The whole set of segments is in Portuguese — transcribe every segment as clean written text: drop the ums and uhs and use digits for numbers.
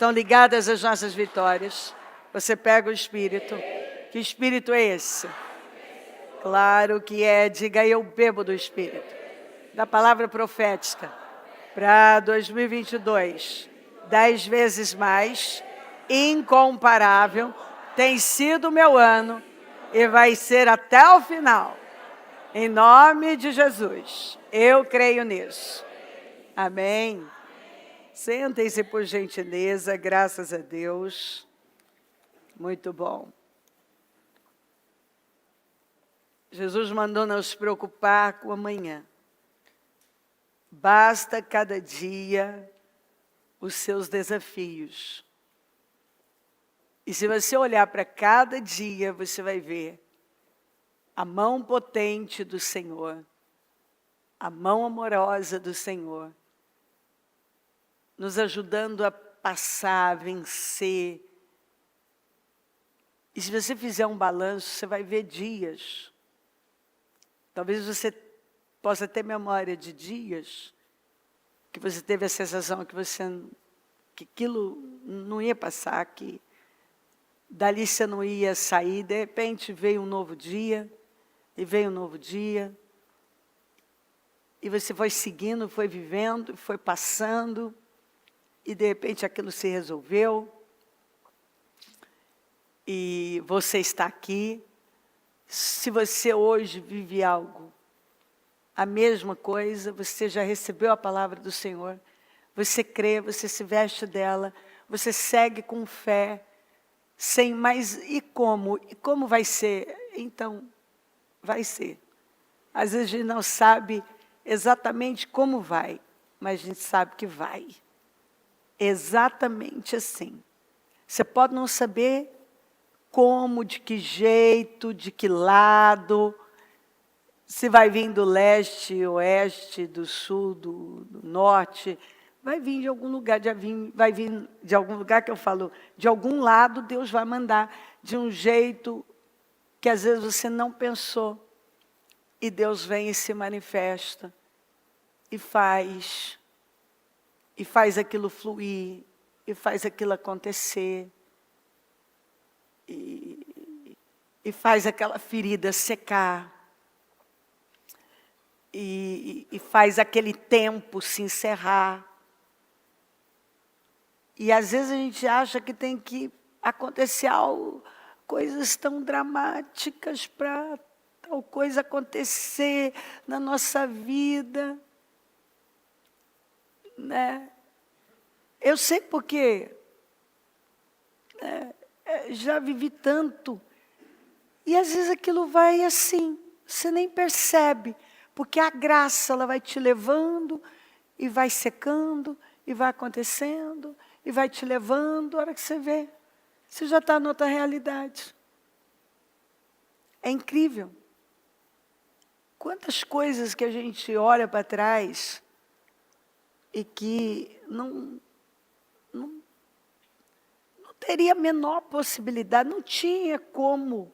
estão ligadas às nossas vitórias. Você pega o Espírito. Que Espírito é esse? Claro que é. Diga, eu bebo do Espírito. Da palavra profética. Para 2022. 10 vezes mais. Incomparável. Tem sido o meu ano. E vai ser até o final. Em nome de Jesus. Eu creio nisso. Amém. Sentem-se por gentileza, graças a Deus. Muito bom. Jesus mandou não se preocupar com amanhã. Basta cada dia os seus desafios. E se você olhar para cada dia, você vai ver a mão potente do Senhor, a mão amorosa do Senhor, nos ajudando a passar, a vencer. E se você fizer um balanço, você vai ver dias. Talvez você possa ter memória de dias que você teve a sensação que aquilo não ia passar, que dali você não ia sair. De repente veio um novo dia, e veio um novo dia. E você foi seguindo, foi vivendo, foi passando. E de repente aquilo se resolveu. E você está aqui. Se você hoje vive algo, a mesma coisa, você já recebeu a palavra do Senhor. Você crê, você se veste dela, você segue com fé, sem mais. E como? E como vai ser? Então, vai ser. Às vezes a gente não sabe exatamente como vai, mas a gente sabe que vai. Exatamente assim. Você pode não saber como, de que jeito, de que lado, se vai vir do leste, oeste, do sul, do norte, vai vir de algum lugar, vai vir de algum lugar que eu falo, de algum lado Deus vai mandar, de um jeito que às vezes você não pensou, e Deus vem e se manifesta, e faz aquilo fluir, e faz aquilo acontecer, e faz aquela ferida secar, e faz aquele tempo se encerrar. E às vezes a gente acha que tem que acontecer algo, coisas tão dramáticas para tal coisa acontecer na nossa vida, né? Eu sei porque já vivi tanto. E às vezes aquilo vai assim, você nem percebe, porque a graça ela vai te levando e vai secando, e vai acontecendo, e vai te levando, a hora que você vê, você já está em outra realidade. É incrível. Quantas coisas que a gente olha para trás e que não teria a menor possibilidade, não tinha como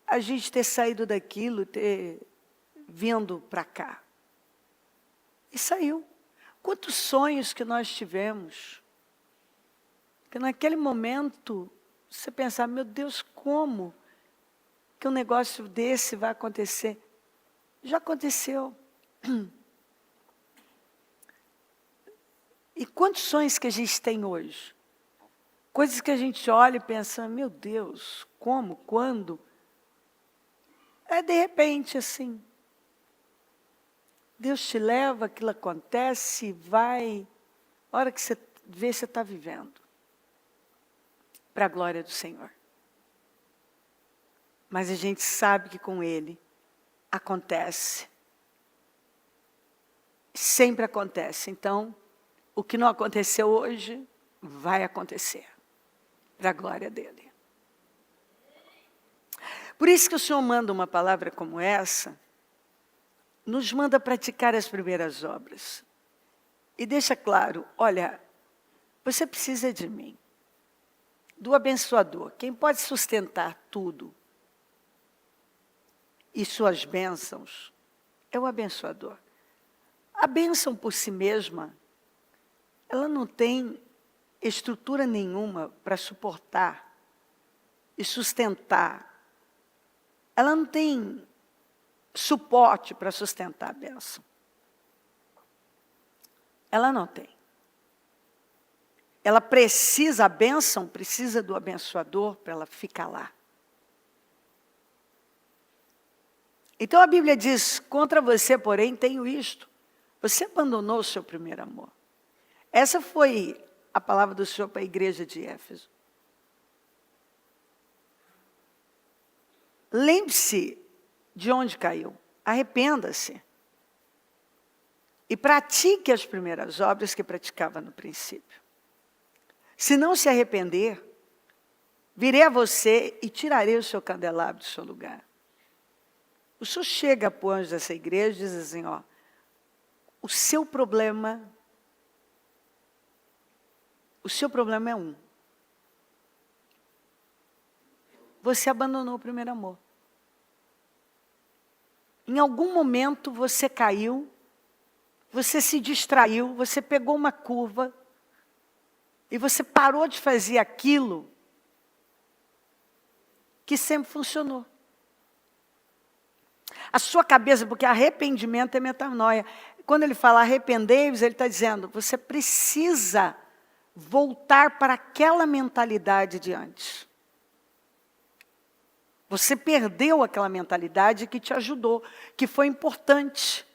a gente ter saído daquilo, ter vindo para cá. E saiu. Quantos sonhos que nós tivemos, que naquele momento você pensar, meu Deus, como que um negócio desse vai acontecer? Já aconteceu. E quantos sonhos que a gente tem hoje? Coisas que a gente olha e pensa, meu Deus, como, quando? É de repente assim. Deus te leva, aquilo acontece, vai. A hora que você vê, você está vivendo. Para a glória do Senhor. Mas a gente sabe que com Ele acontece. Sempre acontece. Então, o que não aconteceu hoje, vai acontecer. Para a glória dEle. Por isso que o Senhor manda uma palavra como essa, nos manda praticar as primeiras obras. E deixa claro, olha, você precisa de mim, do abençoador. Quem pode sustentar tudo e suas bênçãos é o abençoador. A bênção por si mesma, ela não tem estrutura nenhuma para suportar e sustentar. Ela não tem suporte para sustentar a bênção. Ela não tem. Ela precisa, a bênção precisa do abençoador para ela ficar lá. Então a Bíblia diz, contra você, porém, tenho isto. Você abandonou o seu primeiro amor. Essa foi a palavra do Senhor para a igreja de Éfeso. Lembre-se de onde caiu. Arrependa-se. E pratique as primeiras obras que praticava no princípio. Se não se arrepender, virei a você e tirarei o seu candelabro do seu lugar. O Senhor chega para o anjo dessa igreja e diz assim, ó, o seu problema é um. Você abandonou o primeiro amor. Em algum momento você caiu, você se distraiu, você pegou uma curva e você parou de fazer aquilo que sempre funcionou. A sua cabeça, porque arrependimento é metanoia. Quando ele fala arrependei-vos, ele está dizendo, você precisa voltar para aquela mentalidade de antes. Você perdeu aquela mentalidade que te ajudou, que foi importante,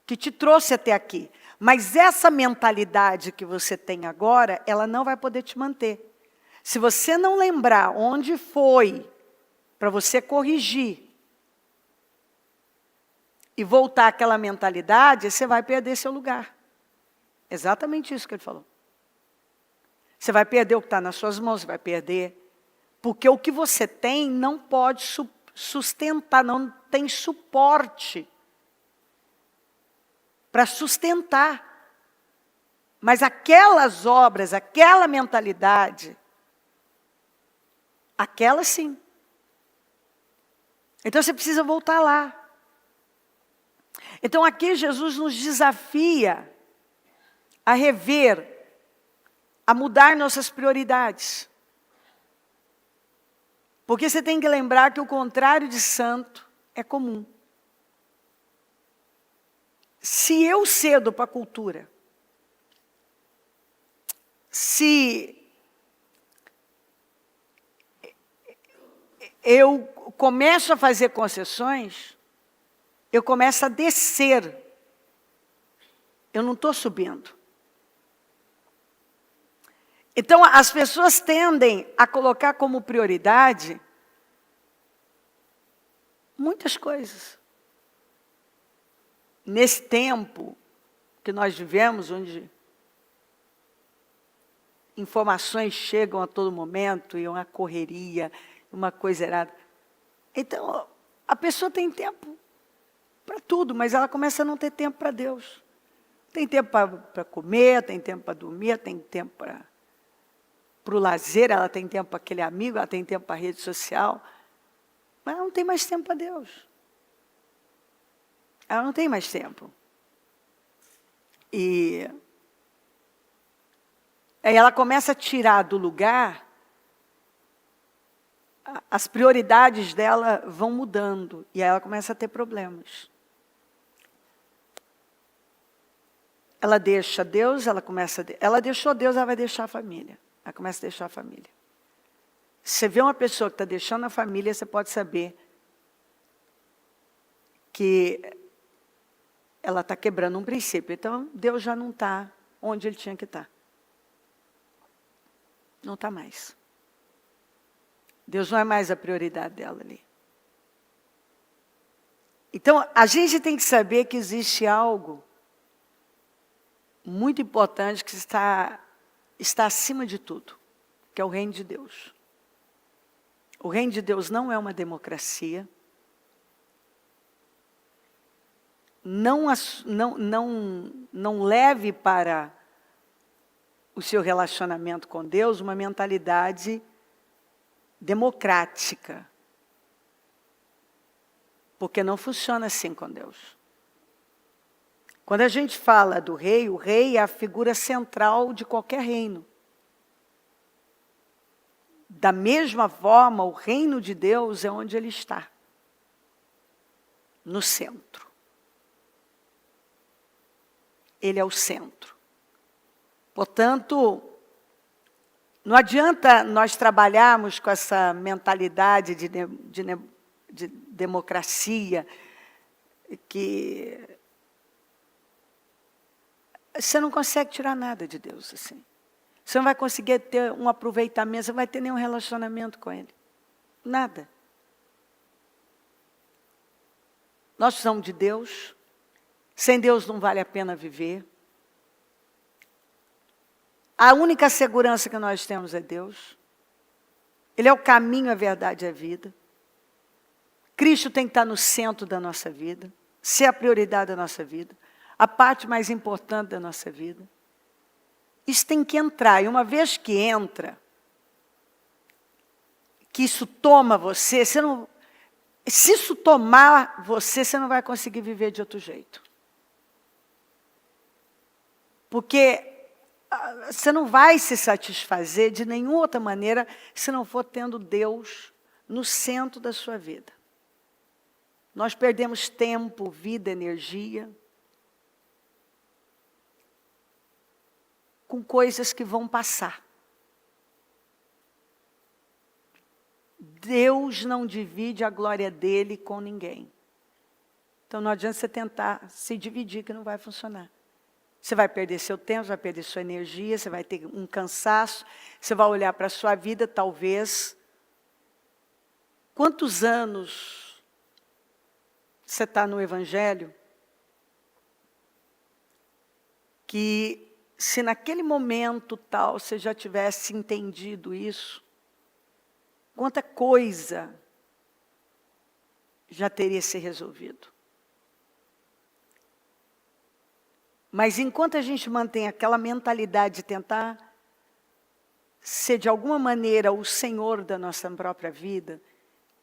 que te trouxe até aqui. Mas essa mentalidade que você tem agora, ela não vai poder te manter. Se você não lembrar onde foi, para você corrigir e voltar àquela mentalidade, você vai perder seu lugar. Exatamente isso que ele falou. Você vai perder o que está nas suas mãos, você vai perder. Porque o que você tem não pode sustentar, não tem suporte para sustentar. Mas aquelas obras, aquela mentalidade, aquela sim. Então você precisa voltar lá. Então aqui Jesus nos desafia a rever, a mudar nossas prioridades. Porque você tem que lembrar que o contrário de santo é comum. Se eu cedo para a cultura, se eu começo a fazer concessões, eu começo a descer. Eu não estou subindo. Então, as pessoas tendem a colocar como prioridade muitas coisas. Nesse tempo que nós vivemos, onde informações chegam a todo momento, e uma correria, uma coisa errada. Então, a pessoa tem tempo para tudo, mas ela começa a não ter tempo para Deus. Tem tempo para comer, tem tempo para dormir, tem tempo para o lazer, ela tem tempo para aquele amigo, ela tem tempo para a rede social, mas ela não tem mais tempo para Deus. Ela não tem mais tempo. E aí ela começa a tirar do lugar, as prioridades dela vão mudando, e aí ela começa a ter problemas. Ela deixa Deus, ela deixou Deus, ela vai deixar a família. Ela começa a deixar a família. Se você vê uma pessoa que está deixando a família, você pode saber que ela está quebrando um princípio. Então, Deus já não está onde ele tinha que estar. Não está mais. Deus não é mais a prioridade dela ali. Então, a gente tem que saber que existe algo muito importante que está acima de tudo, que é o reino de Deus. O reino de Deus não é uma democracia. Não leve para o seu relacionamento com Deus uma mentalidade democrática. Porque não funciona assim com Deus. Quando a gente fala do rei, o rei é a figura central de qualquer reino. Da mesma forma, o reino de Deus é onde ele está. No centro. Ele é o centro. Portanto, não adianta nós trabalharmos com essa mentalidade de democracia, que você não consegue tirar nada de Deus assim. Você não vai conseguir ter um aproveitamento, você não vai ter nenhum relacionamento com Ele. Nada. Nós precisamos de Deus. Sem Deus não vale a pena viver. A única segurança que nós temos é Deus. Ele é o caminho, a verdade e a vida. Cristo tem que estar no centro da nossa vida, ser a prioridade da nossa vida, a parte mais importante da nossa vida. Isso tem que entrar, e uma vez que entra, que isso toma você, se isso tomar você, você não vai conseguir viver de outro jeito. Porque você não vai se satisfazer de nenhuma outra maneira se não for tendo Deus no centro da sua vida. Nós perdemos tempo, vida, energia com coisas que vão passar. Deus não divide a glória dele com ninguém. Então não adianta você tentar se dividir, que não vai funcionar. Você vai perder seu tempo, vai perder sua energia, você vai ter um cansaço, você vai olhar para a sua vida, talvez. Quantos anos você está no Evangelho que, se naquele momento tal você já tivesse entendido isso, quanta coisa já teria se resolvido. Mas enquanto a gente mantém aquela mentalidade de tentar ser de alguma maneira o Senhor da nossa própria vida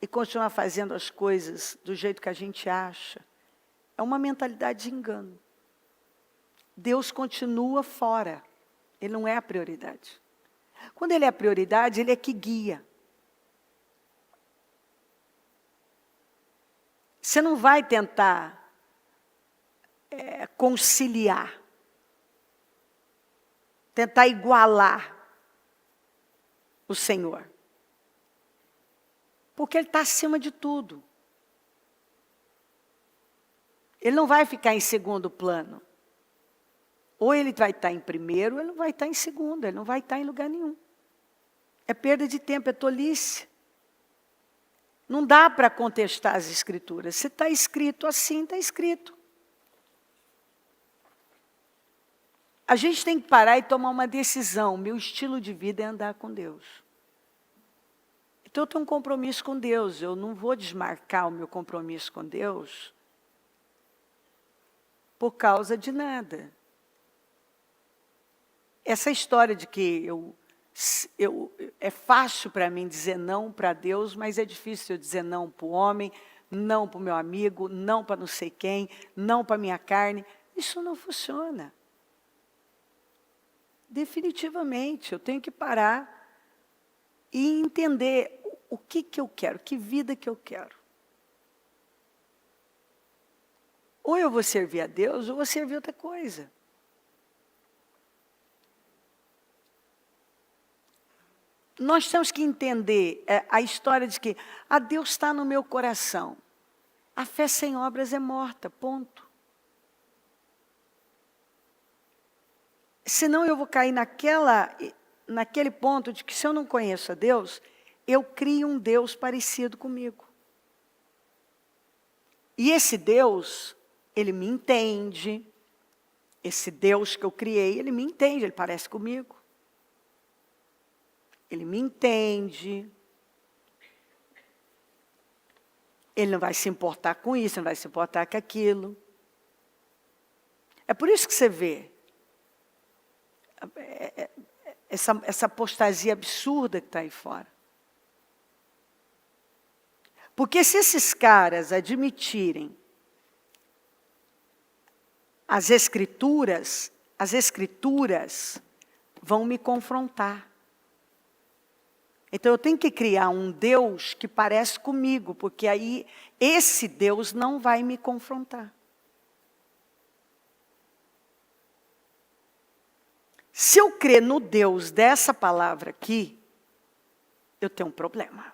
e continuar fazendo as coisas do jeito que a gente acha, é uma mentalidade de engano. Deus continua fora. Ele não é a prioridade. Quando Ele é a prioridade, Ele é que guia. Você não vai tentar conciliar, tentar igualar o Senhor. Porque Ele está acima de tudo. Ele não vai ficar em segundo plano. Ou Ele vai estar em primeiro, ou Ele não vai estar em segundo, Ele não vai estar em lugar nenhum. É perda de tempo, é tolice. Não dá para contestar as Escrituras. Se está escrito assim, está escrito. A gente tem que parar e tomar uma decisão. Meu estilo de vida é andar com Deus. Então eu tenho um compromisso com Deus. Eu não vou desmarcar o meu compromisso com Deus por causa de nada. Essa história de que é fácil para mim dizer não para Deus, mas é difícil eu dizer não para o homem, não para o meu amigo, não para não sei quem, não para a minha carne. Isso não funciona. Definitivamente, eu tenho que parar e entender o que eu quero, que vida que eu quero. Ou eu vou servir a Deus, ou vou servir outra coisa. Nós temos que entender a história de que Deus está no meu coração. A fé sem obras é morta, ponto. Senão eu vou cair naquele ponto de que, se eu não conheço a Deus, eu crio um Deus parecido comigo. E esse Deus, Ele me entende. Esse Deus que eu criei, Ele me entende, Ele parece comigo. Ele me entende. Ele não vai se importar com isso, não vai se importar com aquilo. É por isso que você vê essa apostasia absurda que está aí fora. Porque se esses caras admitirem as escrituras vão me confrontar. Então eu tenho que criar um Deus que parece comigo, porque aí esse Deus não vai me confrontar. Se eu crer no Deus dessa palavra aqui, eu tenho um problema.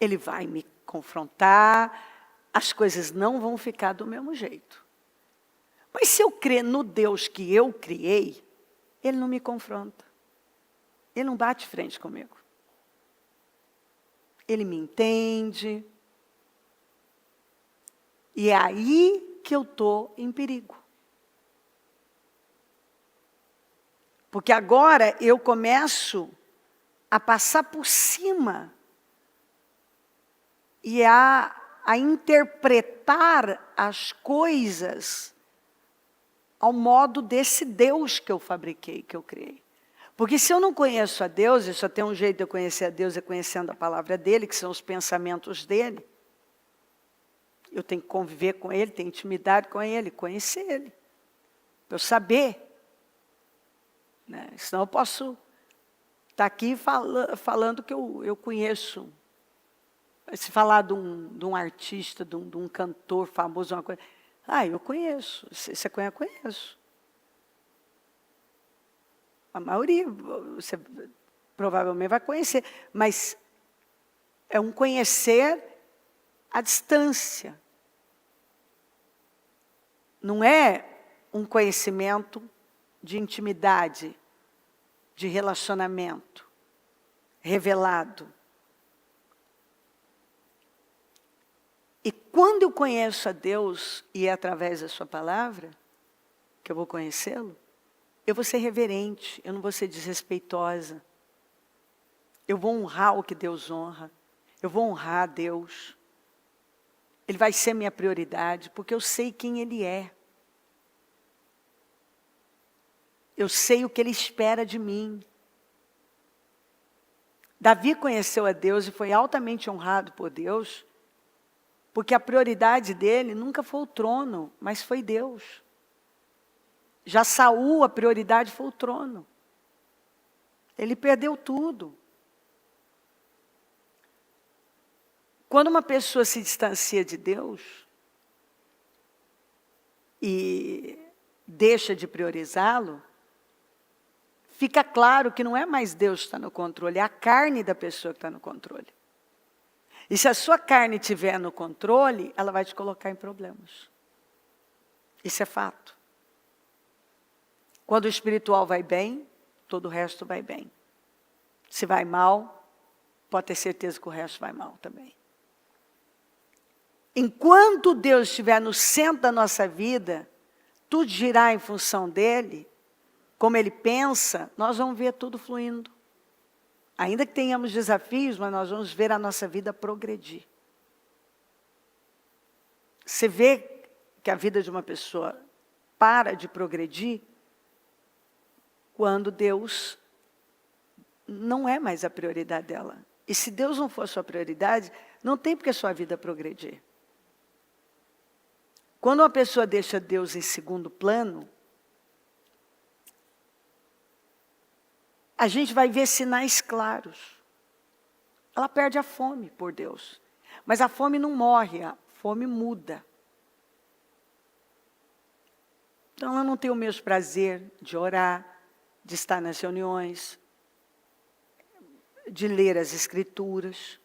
Ele vai me confrontar, as coisas não vão ficar do mesmo jeito. Mas se eu crer no Deus que eu criei, Ele não me confronta. Ele não bate frente comigo. Ele me entende. E é aí que eu estou em perigo. Porque agora eu começo a passar por cima e a interpretar as coisas ao modo desse Deus que eu fabriquei, que eu criei. Porque se eu não conheço a Deus, e só tem um jeito de eu conhecer a Deus, é conhecendo a palavra dEle, que são os pensamentos dEle. Eu tenho que conviver com Ele, ter intimidade com Ele, conhecer Ele. Para eu saber. Né? Senão eu posso estar aqui falando que eu conheço. Se falar de um artista, de um cantor famoso, uma coisa. Eu conheço. Você conhece? Conheço. A maioria você provavelmente vai conhecer. Mas é um conhecer à distância. Não é um conhecimento de intimidade, de relacionamento, revelado. E quando eu conheço a Deus, e é através da sua palavra, que eu vou conhecê-lo, eu vou ser reverente, eu não vou ser desrespeitosa. Eu vou honrar o que Deus honra. Eu vou honrar a Deus. Ele vai ser minha prioridade, porque eu sei quem Ele é. Eu sei o que Ele espera de mim. Davi conheceu a Deus e foi altamente honrado por Deus, porque a prioridade dele nunca foi o trono, mas foi Deus. Já Saul, a prioridade foi o trono. Ele perdeu tudo. Quando uma pessoa se distancia de Deus e deixa de priorizá-lo, fica claro que não é mais Deus que está no controle, é a carne da pessoa que está no controle. E se a sua carne estiver no controle, ela vai te colocar em problemas. Isso é fato. Quando o espiritual vai bem, todo o resto vai bem. Se vai mal, pode ter certeza que o resto vai mal também. Enquanto Deus estiver no centro da nossa vida, tudo girar em função dEle, como Ele pensa, nós vamos ver tudo fluindo. Ainda que tenhamos desafios, mas nós vamos ver a nossa vida progredir. Você vê que a vida de uma pessoa para de progredir quando Deus não é mais a prioridade dela. E se Deus não for a sua prioridade, não tem porque a sua vida progredir. Quando uma pessoa deixa Deus em segundo plano, a gente vai ver sinais claros. Ela perde a fome por Deus. Mas a fome não morre, a fome muda. Então ela não tem o mesmo prazer de orar, de estar nas reuniões, de ler as Escrituras.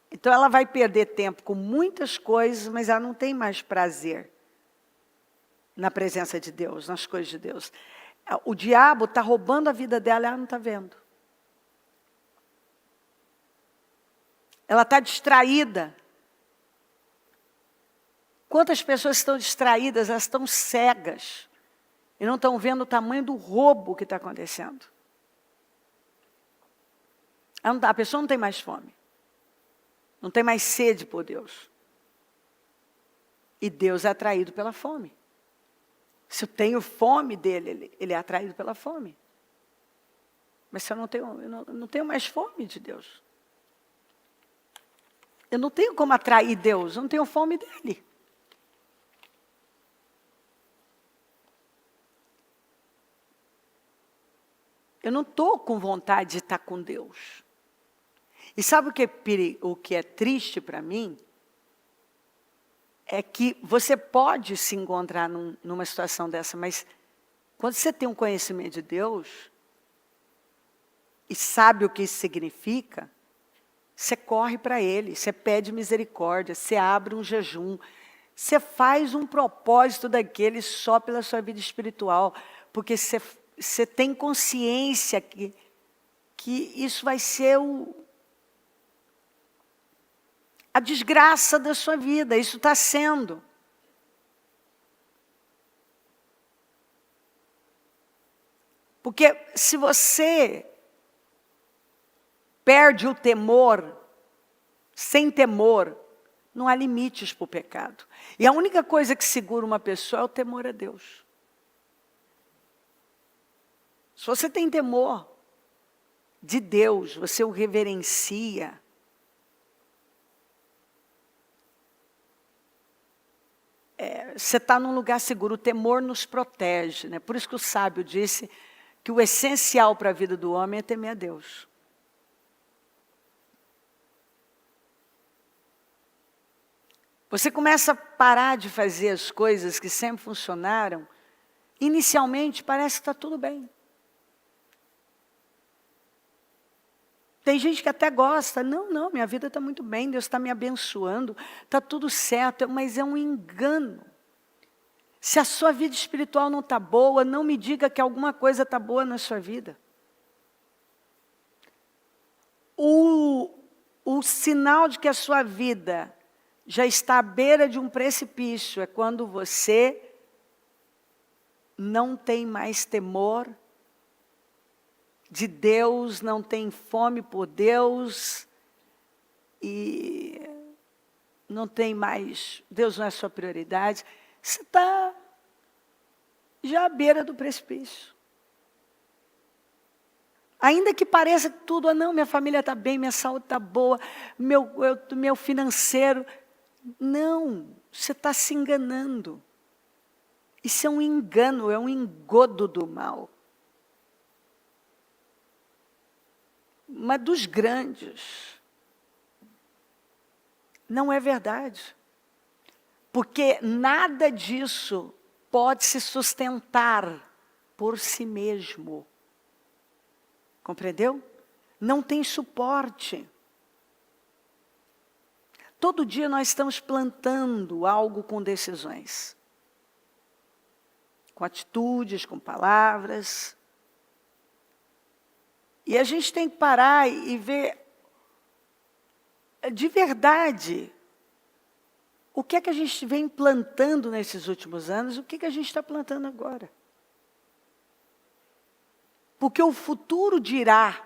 Então ela vai perder tempo com muitas coisas, mas ela não tem mais prazer na presença de Deus, nas coisas de Deus. O diabo está roubando a vida dela e ela não está vendo. Ela está distraída. Quantas pessoas estão distraídas, elas estão cegas. E não estão vendo o tamanho do roubo que está acontecendo. A pessoa não tem mais fome. Não tem mais sede por Deus. E Deus é atraído pela fome. Se eu tenho fome dele, ele é atraído pela fome. Mas se eu não tenho mais fome de Deus. Eu não tenho como atrair Deus, eu não tenho fome dele. Eu não estou com vontade de estar com Deus. E sabe o que é triste para mim? É que você pode se encontrar numa situação dessa, mas quando você tem um conhecimento de Deus e sabe o que isso significa, você corre para Ele, você pede misericórdia, você abre um jejum, você faz um propósito daquele só pela sua vida espiritual, porque você tem consciência que isso vai ser a desgraça da sua vida, isso está sendo. Porque se você perde o temor, sem temor, não há limites para o pecado. E a única coisa que segura uma pessoa é o temor a Deus. Se você tem temor de Deus, você o reverencia, você está num lugar seguro. O temor nos protege, né? Por isso que o sábio disse que o essencial para a vida do homem é temer a Deus. Você começa a parar de fazer as coisas que sempre funcionaram. Inicialmente parece que está tudo bem. Tem gente que até gosta. Não, minha vida está muito bem, Deus está me abençoando, está tudo certo, mas é um engano. Se a sua vida espiritual não está boa, não me diga que alguma coisa está boa na sua vida. O sinal de que a sua vida já está à beira de um precipício é quando você não tem mais temor de Deus, não tem fome por Deus e não tem mais, Deus não é sua prioridade. Você está já à beira do precipício. Ainda que pareça que tudo, não, minha família está bem, minha saúde está boa, meu financeiro. Não, você está se enganando. Isso é um engano, é um engodo do mal. Mas dos grandes. Não é verdade. Porque nada disso pode se sustentar por si mesmo. Compreendeu? Não tem suporte. Todo dia nós estamos plantando algo com decisões. Com atitudes, com palavras. E a gente tem que parar e ver de verdade o que é que a gente vem plantando nesses últimos anos, o que é que a gente está plantando agora. Porque o futuro dirá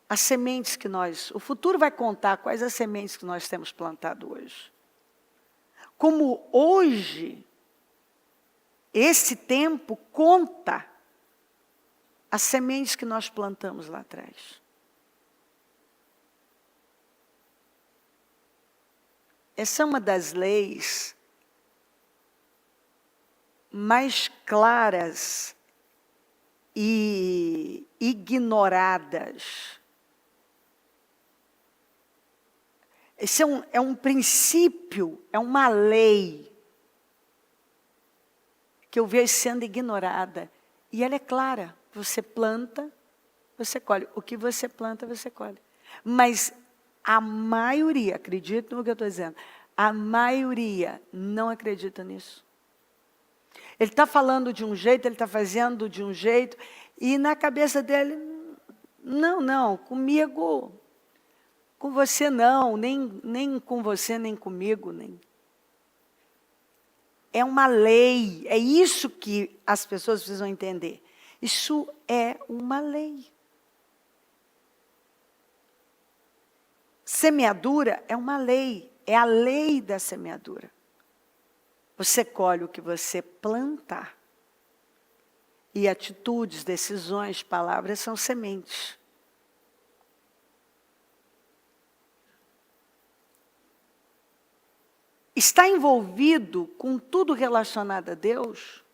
as sementes que o futuro vai contar quais as sementes que nós temos plantado hoje. Como hoje, esse tempo conta as sementes que nós plantamos lá atrás. Essa é uma das leis mais claras e ignoradas. Esse é um princípio, é uma lei que eu vejo sendo ignorada. E ela é clara. Você planta, você colhe. O que você planta, você colhe. Mas a maioria, acredita no que eu estou dizendo, a maioria não acredita nisso. Ele está falando de um jeito, ele está fazendo de um jeito, e na cabeça dele, não, comigo, com você não, nem com você, nem comigo, nem. É uma lei, é isso que as pessoas precisam entender. Isso é uma lei. Semeadura é uma lei, é a lei da semeadura. Você colhe o que você plantar. E atitudes, decisões, palavras são sementes. Está envolvido com tudo relacionado a Deus?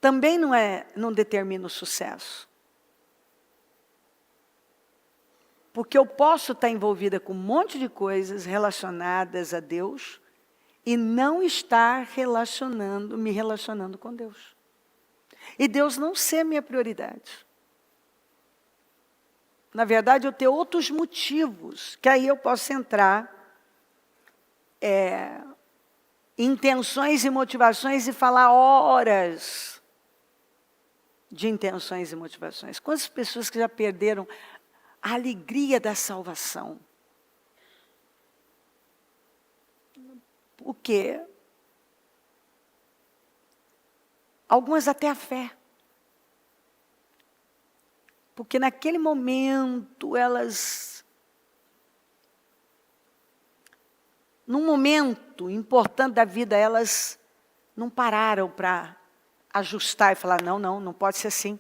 também não determina o sucesso. Porque eu posso estar envolvida com um monte de coisas relacionadas a Deus e não estar me relacionando com Deus. E Deus não ser minha prioridade. Na verdade, eu tenho outros motivos, que aí eu posso entrar intenções e motivações e falar horas de intenções e motivações. Quantas pessoas que já perderam a alegria da salvação? Por quê? Algumas até a fé. Porque naquele momento num momento importante da vida, elas não pararam para ajustar e falar, não pode ser assim.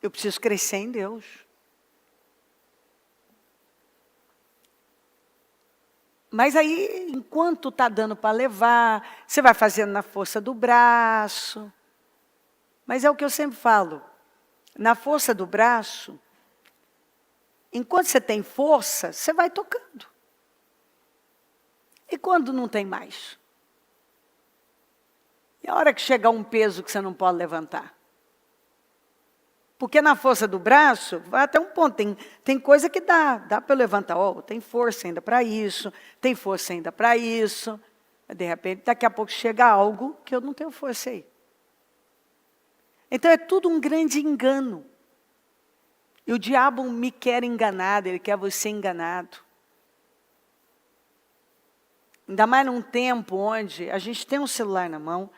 Eu preciso crescer em Deus. Mas aí, enquanto está dando para levar, você vai fazendo na força do braço. Mas é o que eu sempre falo. Na força do braço, enquanto você tem força, você vai tocando. E quando não tem mais? E a hora que chegar um peso que você não pode levantar? Porque na força do braço, vai até um ponto, tem coisa que dá para levantar. Tem força ainda para isso, tem força ainda para isso. De repente, daqui a pouco chega algo que eu não tenho força aí. Então é tudo um grande engano. E o diabo me quer enganado, ele quer você enganado. Ainda mais num tempo onde a gente tem um celular na mão,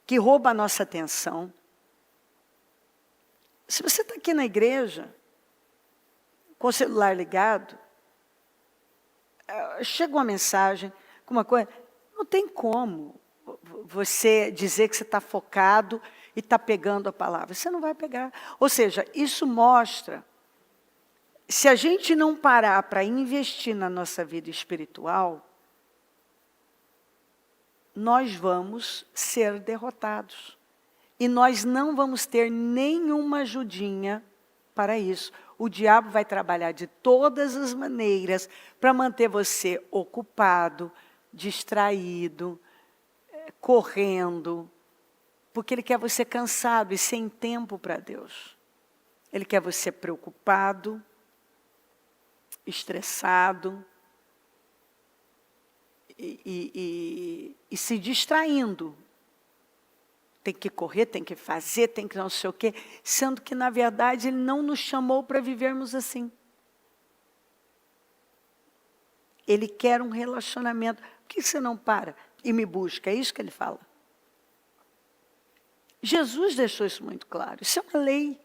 que rouba a nossa atenção. Se você está aqui na igreja, com o celular ligado, chega uma mensagem, com uma coisa, não tem como você dizer que você está focado e está pegando a palavra. Você não vai pegar. Ou seja, isso mostra, se a gente não parar para investir na nossa vida espiritual, nós vamos ser derrotados. E nós não vamos ter nenhuma ajudinha para isso. O diabo vai trabalhar de todas as maneiras para manter você ocupado, distraído, correndo, porque ele quer você cansado e sem tempo para Deus. Ele quer você preocupado, estressado e se distraindo. Tem que correr, tem que fazer, tem que não sei o quê, sendo que, na verdade, ele não nos chamou para vivermos assim. Ele quer um relacionamento. Por que você não para e me busca? É isso que ele fala. Jesus deixou isso muito claro. Isso é uma lei.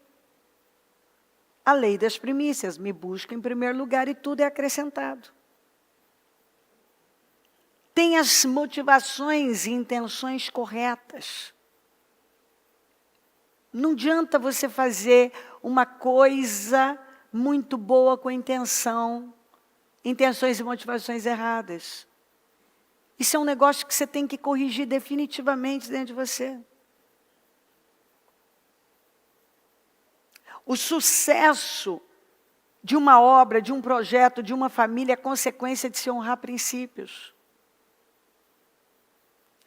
A lei das primícias. Me busca em primeiro lugar e tudo é acrescentado. Tem as motivações e intenções corretas. Não adianta você fazer uma coisa muito boa com intenções e motivações erradas. Isso é um negócio que você tem que corrigir definitivamente dentro de você. O sucesso de uma obra, de um projeto, de uma família é consequência de se honrar princípios.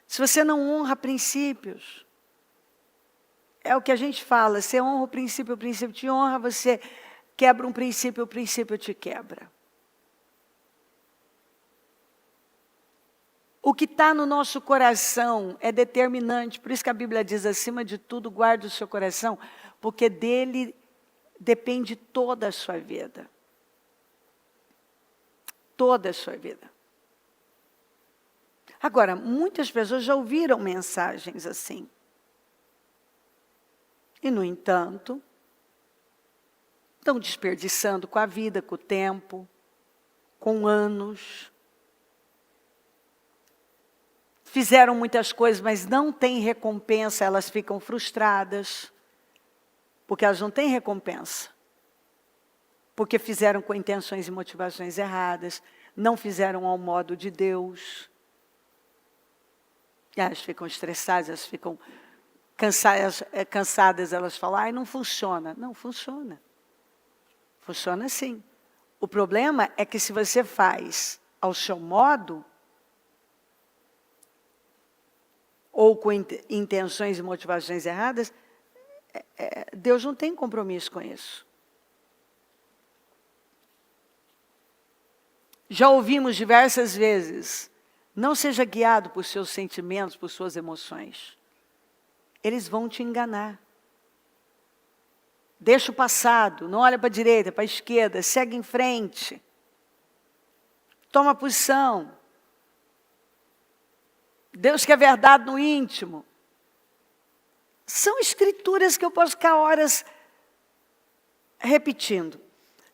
Se você não honra princípios, é o que a gente fala, você honra o princípio te honra, você quebra um princípio, o princípio te quebra. O que está no nosso coração é determinante, por isso que a Bíblia diz, acima de tudo, guarde o seu coração, porque dele depende toda a sua vida. Toda a sua vida. Agora, muitas pessoas já ouviram mensagens assim. E, no entanto, estão desperdiçando com a vida, com o tempo, com anos. Fizeram muitas coisas, mas não têm recompensa, elas ficam frustradas. Porque elas não têm recompensa. Porque fizeram com intenções e motivações erradas, não fizeram ao modo de Deus. E elas ficam estressadas, elas ficam cansadas, elas falam, ai, não funciona. Não, funciona. Funciona sim. O problema é que se você faz ao seu modo, ou com intenções e motivações erradas, Deus não tem compromisso com isso. Já ouvimos diversas vezes, não seja guiado por seus sentimentos, por suas emoções. Eles vão te enganar. Deixa o passado, não olha para a direita, para a esquerda, segue em frente. Toma posição. Deus quer verdade no íntimo. São escrituras que eu posso ficar horas repetindo.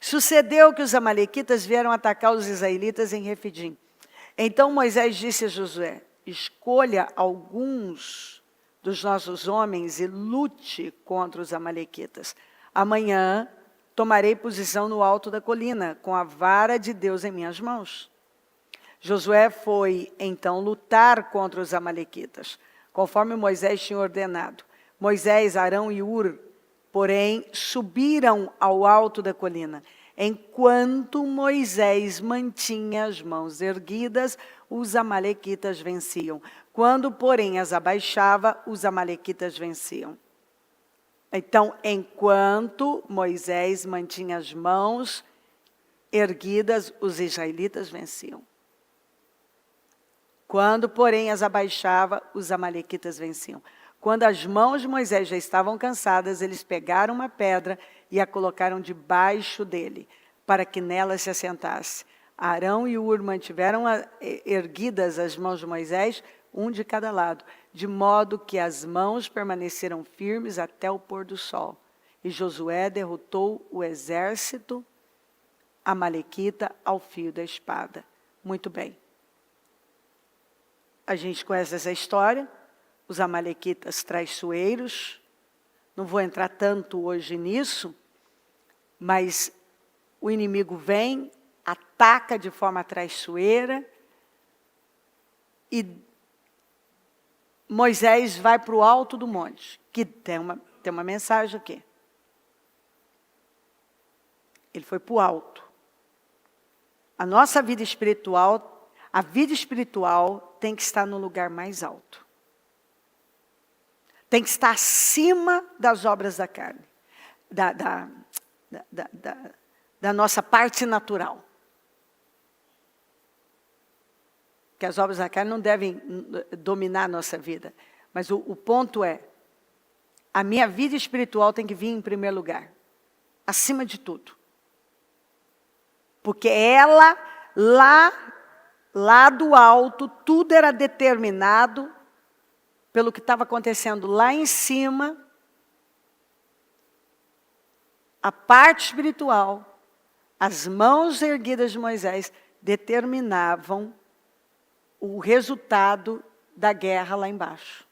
Sucedeu que os amalequitas vieram atacar os israelitas em Refidim. Então Moisés disse a Josué, escolha alguns dos nossos homens e lute contra os amalequitas. Amanhã tomarei posição no alto da colina, com a vara de Deus em minhas mãos. Josué foi, então, lutar contra os amalequitas, conforme Moisés tinha ordenado. Moisés, Arão e Hur, porém, subiram ao alto da colina. Enquanto Moisés mantinha as mãos erguidas, os amalequitas venciam. Quando, porém, as abaixava, os amalequitas venciam. Então, enquanto Moisés mantinha as mãos erguidas, os israelitas venciam. Quando, porém, as abaixava, os amalequitas venciam. Quando as mãos de Moisés já estavam cansadas, eles pegaram uma pedra e a colocaram debaixo dele, para que nela se assentasse. Arão e Hur mantiveram erguidas as mãos de Moisés, um de cada lado, de modo que as mãos permaneceram firmes até o pôr do sol. E Josué derrotou o exército amalequita ao fio da espada. Muito bem. A gente conhece essa história, os amalequitas traiçoeiros. Não vou entrar tanto hoje nisso, mas o inimigo vem, ataca de forma traiçoeira e Moisés vai para o alto do monte, que tem uma mensagem aqui. Ele foi para o alto. A nossa vida espiritual, a vida espiritual tem que estar no lugar mais alto. Tem que estar acima das obras da carne, da nossa parte natural. Que as obras da carne não devem dominar a nossa vida. Mas o ponto é, a minha vida espiritual tem que vir em primeiro lugar. Acima de tudo. Porque ela, lá do alto, tudo era determinado pelo que estava acontecendo lá em cima. A parte espiritual, as mãos erguidas de Moisés, determinavam o resultado da guerra lá embaixo.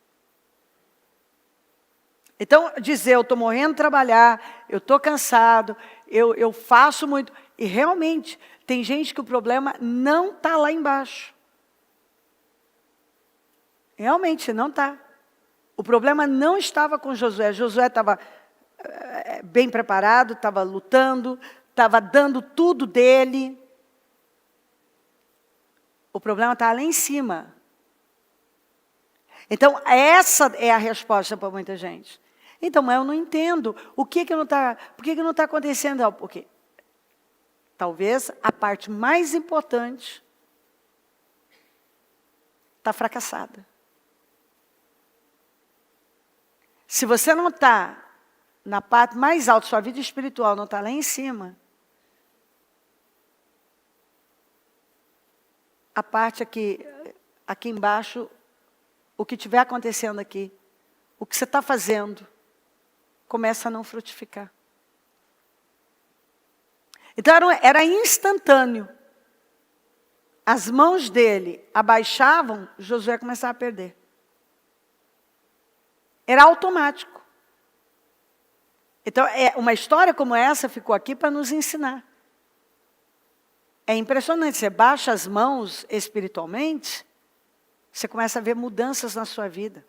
Então, dizer, eu estou morrendo de trabalhar, eu estou cansado, eu faço muito. E realmente, tem gente que o problema não está lá embaixo. Realmente, não está. O problema não estava com Josué. Josué estava bem preparado, estava lutando, estava dando tudo dele. O problema está lá em cima. Então, essa é a resposta para muita gente. Então, mas eu não entendo. Por que não está acontecendo? Porque talvez a parte mais importante está fracassada. Se você não está na parte mais alta, sua vida espiritual não está lá em cima, a parte aqui embaixo, o que estiver acontecendo aqui, o que você está fazendo, começa a não frutificar. Então era instantâneo. As mãos dele abaixavam, Josué começava a perder. Era automático. Então, uma história como essa ficou aqui para nos ensinar. É impressionante, você baixa as mãos espiritualmente, você começa a ver mudanças na sua vida.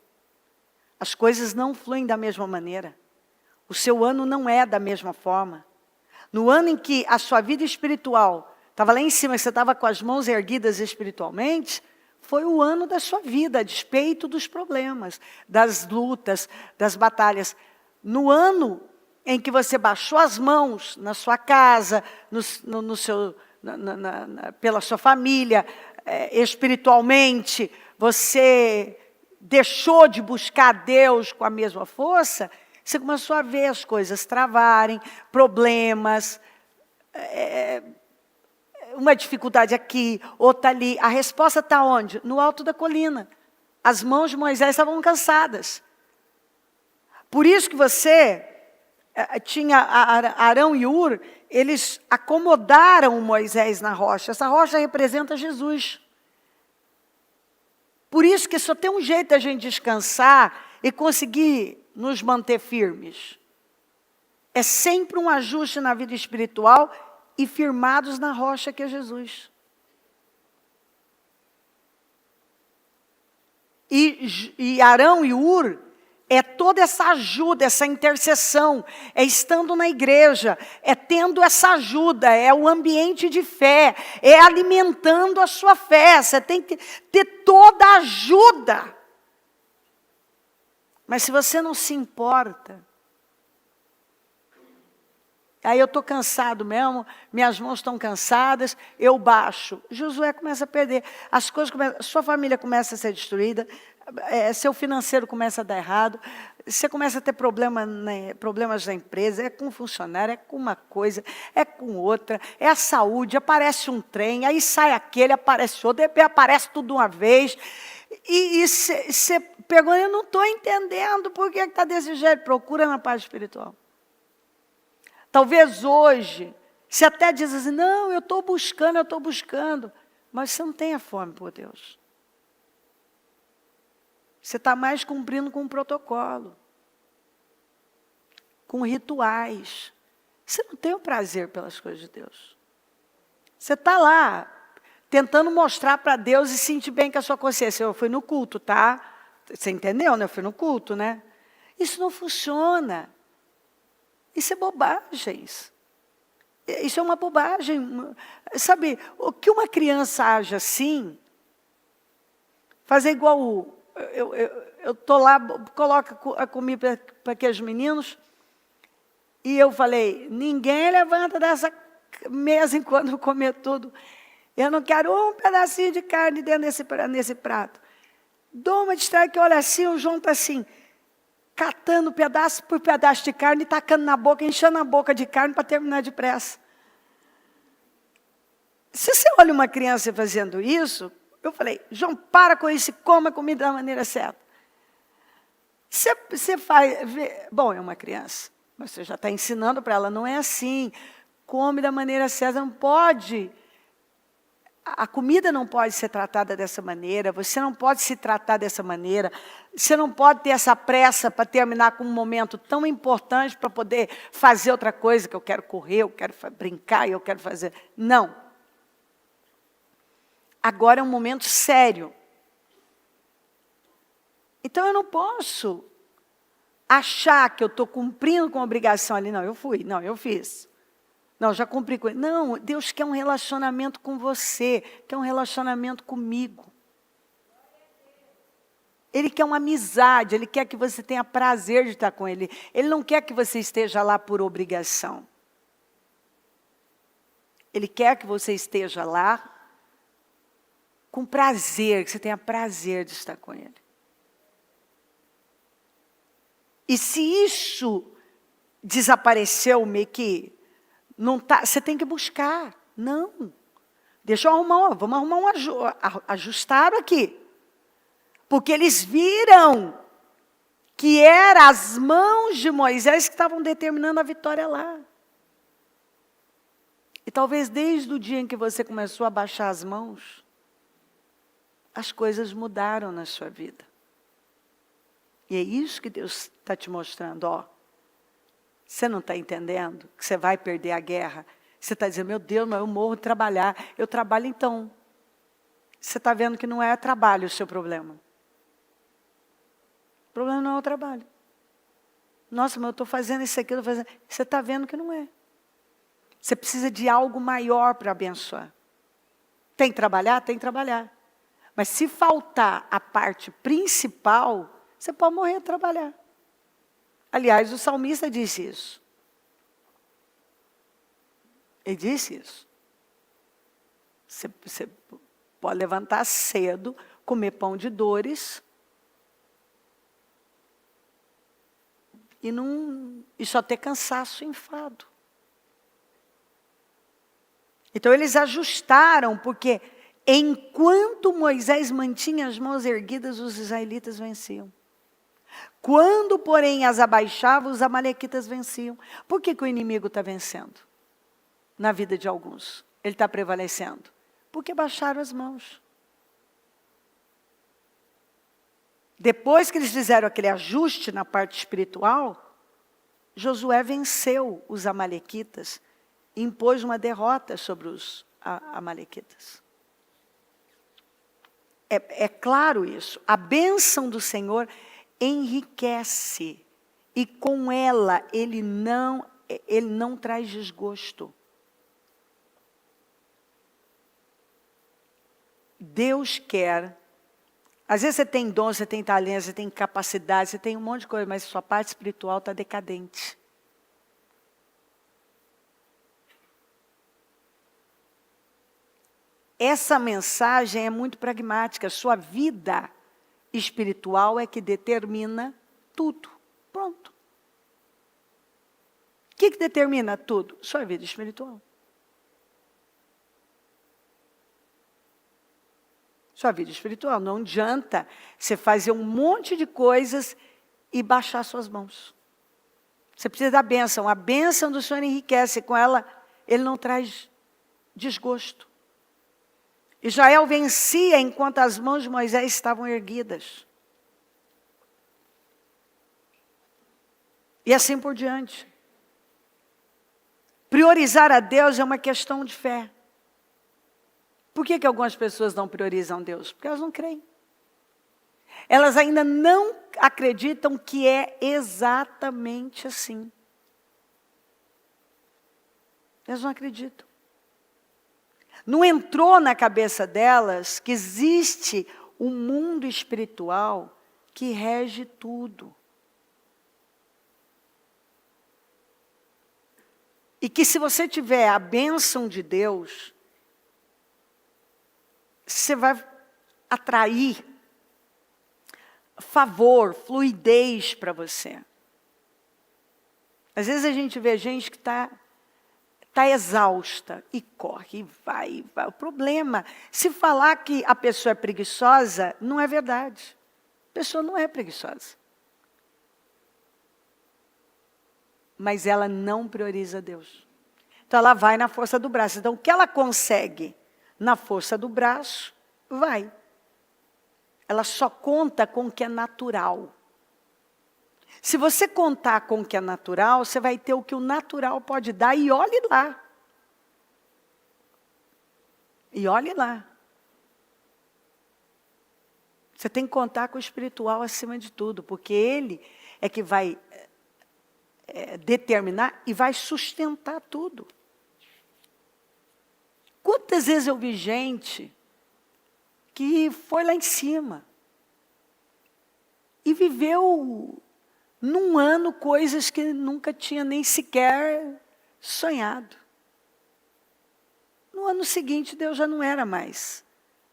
As coisas não fluem da mesma maneira. O seu ano não é da mesma forma. No ano em que a sua vida espiritual estava lá em cima, você estava com as mãos erguidas espiritualmente, foi o ano da sua vida, a despeito dos problemas, das lutas, das batalhas. No ano em que você baixou as mãos na sua casa, pela sua família, espiritualmente, você deixou de buscar Deus com a mesma força, você começou a ver as coisas travarem, problemas, uma dificuldade aqui, outra ali. A resposta está onde? No alto da colina. As mãos de Moisés estavam cansadas. Por isso que você tinha Arão e Ur, eles acomodaram Moisés na rocha. Essa rocha representa Jesus. Por isso que só tem um jeito da gente descansar e conseguir nos manter firmes. É sempre um ajuste na vida espiritual e firmados na rocha que é Jesus. E Arão e Ur é toda essa ajuda, essa intercessão, é estando na igreja, é tendo essa ajuda, é o ambiente de fé, é alimentando a sua fé. Você tem que ter toda a ajuda. Mas se você não se importa, aí eu estou cansado mesmo, minhas mãos estão cansadas, eu baixo. Josué começa a perder, as coisas começam, sua família começa a ser destruída, seu financeiro começa a dar errado, você começa a ter problemas na empresa, é com um funcionário, é com uma coisa, é com outra, é a saúde, aparece um trem, aí sai aquele, aparece outro, aparece tudo de uma vez. E você pergunta, eu não estou entendendo por que está desse jeito. Procura na paz espiritual. Talvez hoje, você até diz assim, não, eu estou buscando. Mas você não tem a fome por Deus. Você está mais cumprindo com um protocolo. Com rituais. Você não tem o prazer pelas coisas de Deus. Você está lá, tentando mostrar para Deus e sentir bem com a sua consciência. Eu fui no culto, tá? Você entendeu, né? Eu fui no culto, né? Isso não funciona. Isso é bobagem. Isso é uma bobagem. Sabe, o que uma criança age assim, fazer igual eu estou lá, coloco a comida para aqueles meninos, e eu falei, ninguém levanta dessa mesa enquanto eu comer tudo. Eu não quero um pedacinho de carne dentro nesse prato. Dou uma distraída que olha assim, o João está assim, catando pedaço por pedaço de carne, e tacando na boca, enchendo a boca de carne para terminar depressa. Se você olha uma criança fazendo isso, eu falei, João, para com isso e coma a comida da maneira certa. Você faz, bom, é uma criança, mas você já está ensinando para ela, não é assim, come da maneira certa, não pode. A comida não pode ser tratada dessa maneira, você não pode se tratar dessa maneira, você não pode ter essa pressa para terminar com um momento tão importante para poder fazer outra coisa, que eu quero correr, eu quero brincar, eu quero fazer. Não. Agora é um momento sério. Então eu não posso achar que eu estou cumprindo com a obrigação ali. Não, eu fui, não, eu fiz. Não, já cumpri com ele. Não, Deus quer um relacionamento com você, quer um relacionamento comigo. Ele quer uma amizade, Ele quer que você tenha prazer de estar com Ele. Ele não quer que você esteja lá por obrigação. Ele quer que você esteja lá com prazer, que você tenha prazer de estar com Ele. E se isso desapareceu, meio que não tá, você tem que buscar. Não. Deixa eu vamos arrumar um ajustaram aqui. Porque eles viram que eram as mãos de Moisés que estavam determinando a vitória lá. E talvez desde o dia em que você começou a baixar as mãos, as coisas mudaram na sua vida. E é isso que Deus está te mostrando, ó. Você não está entendendo que você vai perder a guerra? Você está dizendo, meu Deus, mas eu morro de trabalhar. Eu trabalho então. você está vendo que não é trabalho o seu problema. O problema não é o trabalho. Nossa, mas eu estou fazendo isso aqui, você está vendo que não é. Você precisa de algo maior para abençoar. Tem que trabalhar? Tem que trabalhar. Mas se faltar a parte principal, você pode morrer de trabalhar. Aliás, o salmista disse isso. Ele disse isso. Você pode levantar cedo, comer pão de dores e só ter cansaço e enfado. Então eles ajustaram, porque enquanto Moisés mantinha as mãos erguidas, os israelitas venciam. Quando, porém, as abaixava, os amalequitas venciam. Por que o inimigo está vencendo? Na vida de alguns. Ele está prevalecendo. Porque baixaram as mãos. Depois que eles fizeram aquele ajuste na parte espiritual, Josué venceu os amalequitas e impôs uma derrota sobre os amalequitas. É claro isso. A bênção do Senhor enriquece e com ela ele não traz desgosto. Deus quer. Às vezes você tem dom, você tem talento, você tem capacidade, você tem um monte de coisa, mas sua parte espiritual está decadente. Essa mensagem é muito pragmática. Sua vida espiritual é que determina tudo. Pronto. O que determina tudo? Sua vida espiritual. Sua vida espiritual. Não adianta você fazer um monte de coisas e baixar suas mãos. Você precisa da bênção. A bênção do Senhor enriquece. Com ela, ele não traz desgosto. Israel vencia enquanto as mãos de Moisés estavam erguidas. E assim por diante. Priorizar a Deus é uma questão de fé. Por que algumas pessoas não priorizam Deus? Porque elas não creem. Elas ainda não acreditam que é exatamente assim. Elas não acreditam. Não entrou na cabeça delas que existe um mundo espiritual que rege tudo. E que se você tiver a bênção de Deus, você vai atrair favor, fluidez para você. Às vezes a gente vê gente que está exausta e corre, e vai. O problema, se falar que a pessoa é preguiçosa, não é verdade. A pessoa não é preguiçosa. Mas ela não prioriza Deus. Então ela vai na força do braço. Então o que ela consegue na força do braço, vai. Ela só conta com o que é natural. Se você contar com o que é natural, você vai ter o que o natural pode dar e olhe lá. E olhe lá. Você tem que contar com o espiritual acima de tudo, porque ele é que vai determinar e vai sustentar tudo. Quantas vezes eu vi gente que foi lá em cima e viveu num ano coisas que nunca tinha nem sequer sonhado. No ano seguinte, Deus já não era mais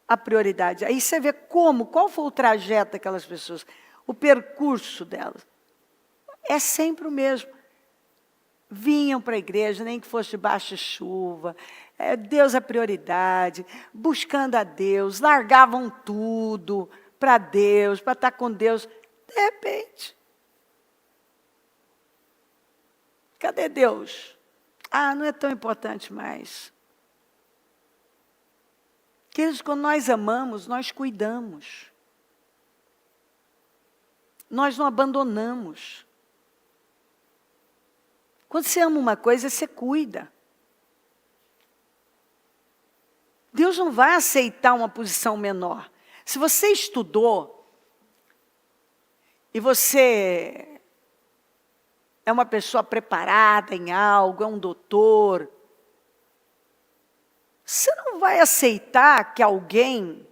a prioridade. Aí você vê qual foi o trajeto daquelas pessoas, o percurso delas. É sempre o mesmo. Vinham para a igreja, nem que fosse debaixo de chuva, Deus é prioridade, buscando a Deus, largavam tudo para Deus, para estar com Deus. De repente, cadê Deus? Ah, não é tão importante mais. Queridos, quando nós amamos, nós cuidamos. Nós não abandonamos. Quando você ama uma coisa, você cuida. Deus não vai aceitar uma posição menor. Se você estudou e você é uma pessoa preparada em algo, é um doutor, você não vai aceitar que alguém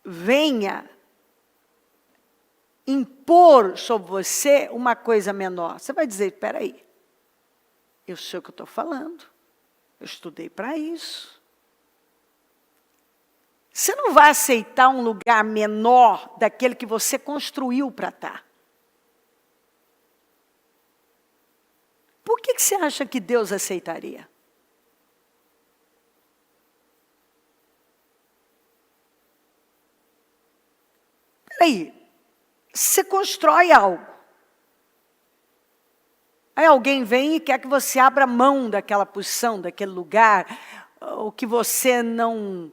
venha impor sobre você uma coisa menor. Você vai dizer, espera aí, eu sei o que eu estou falando, eu estudei para isso. Você não vai aceitar um lugar menor daquele que você construiu para estar. Por que você acha que Deus aceitaria? Peraí, você constrói algo. Aí alguém vem e quer que você abra mão daquela posição, daquele lugar, ou que você não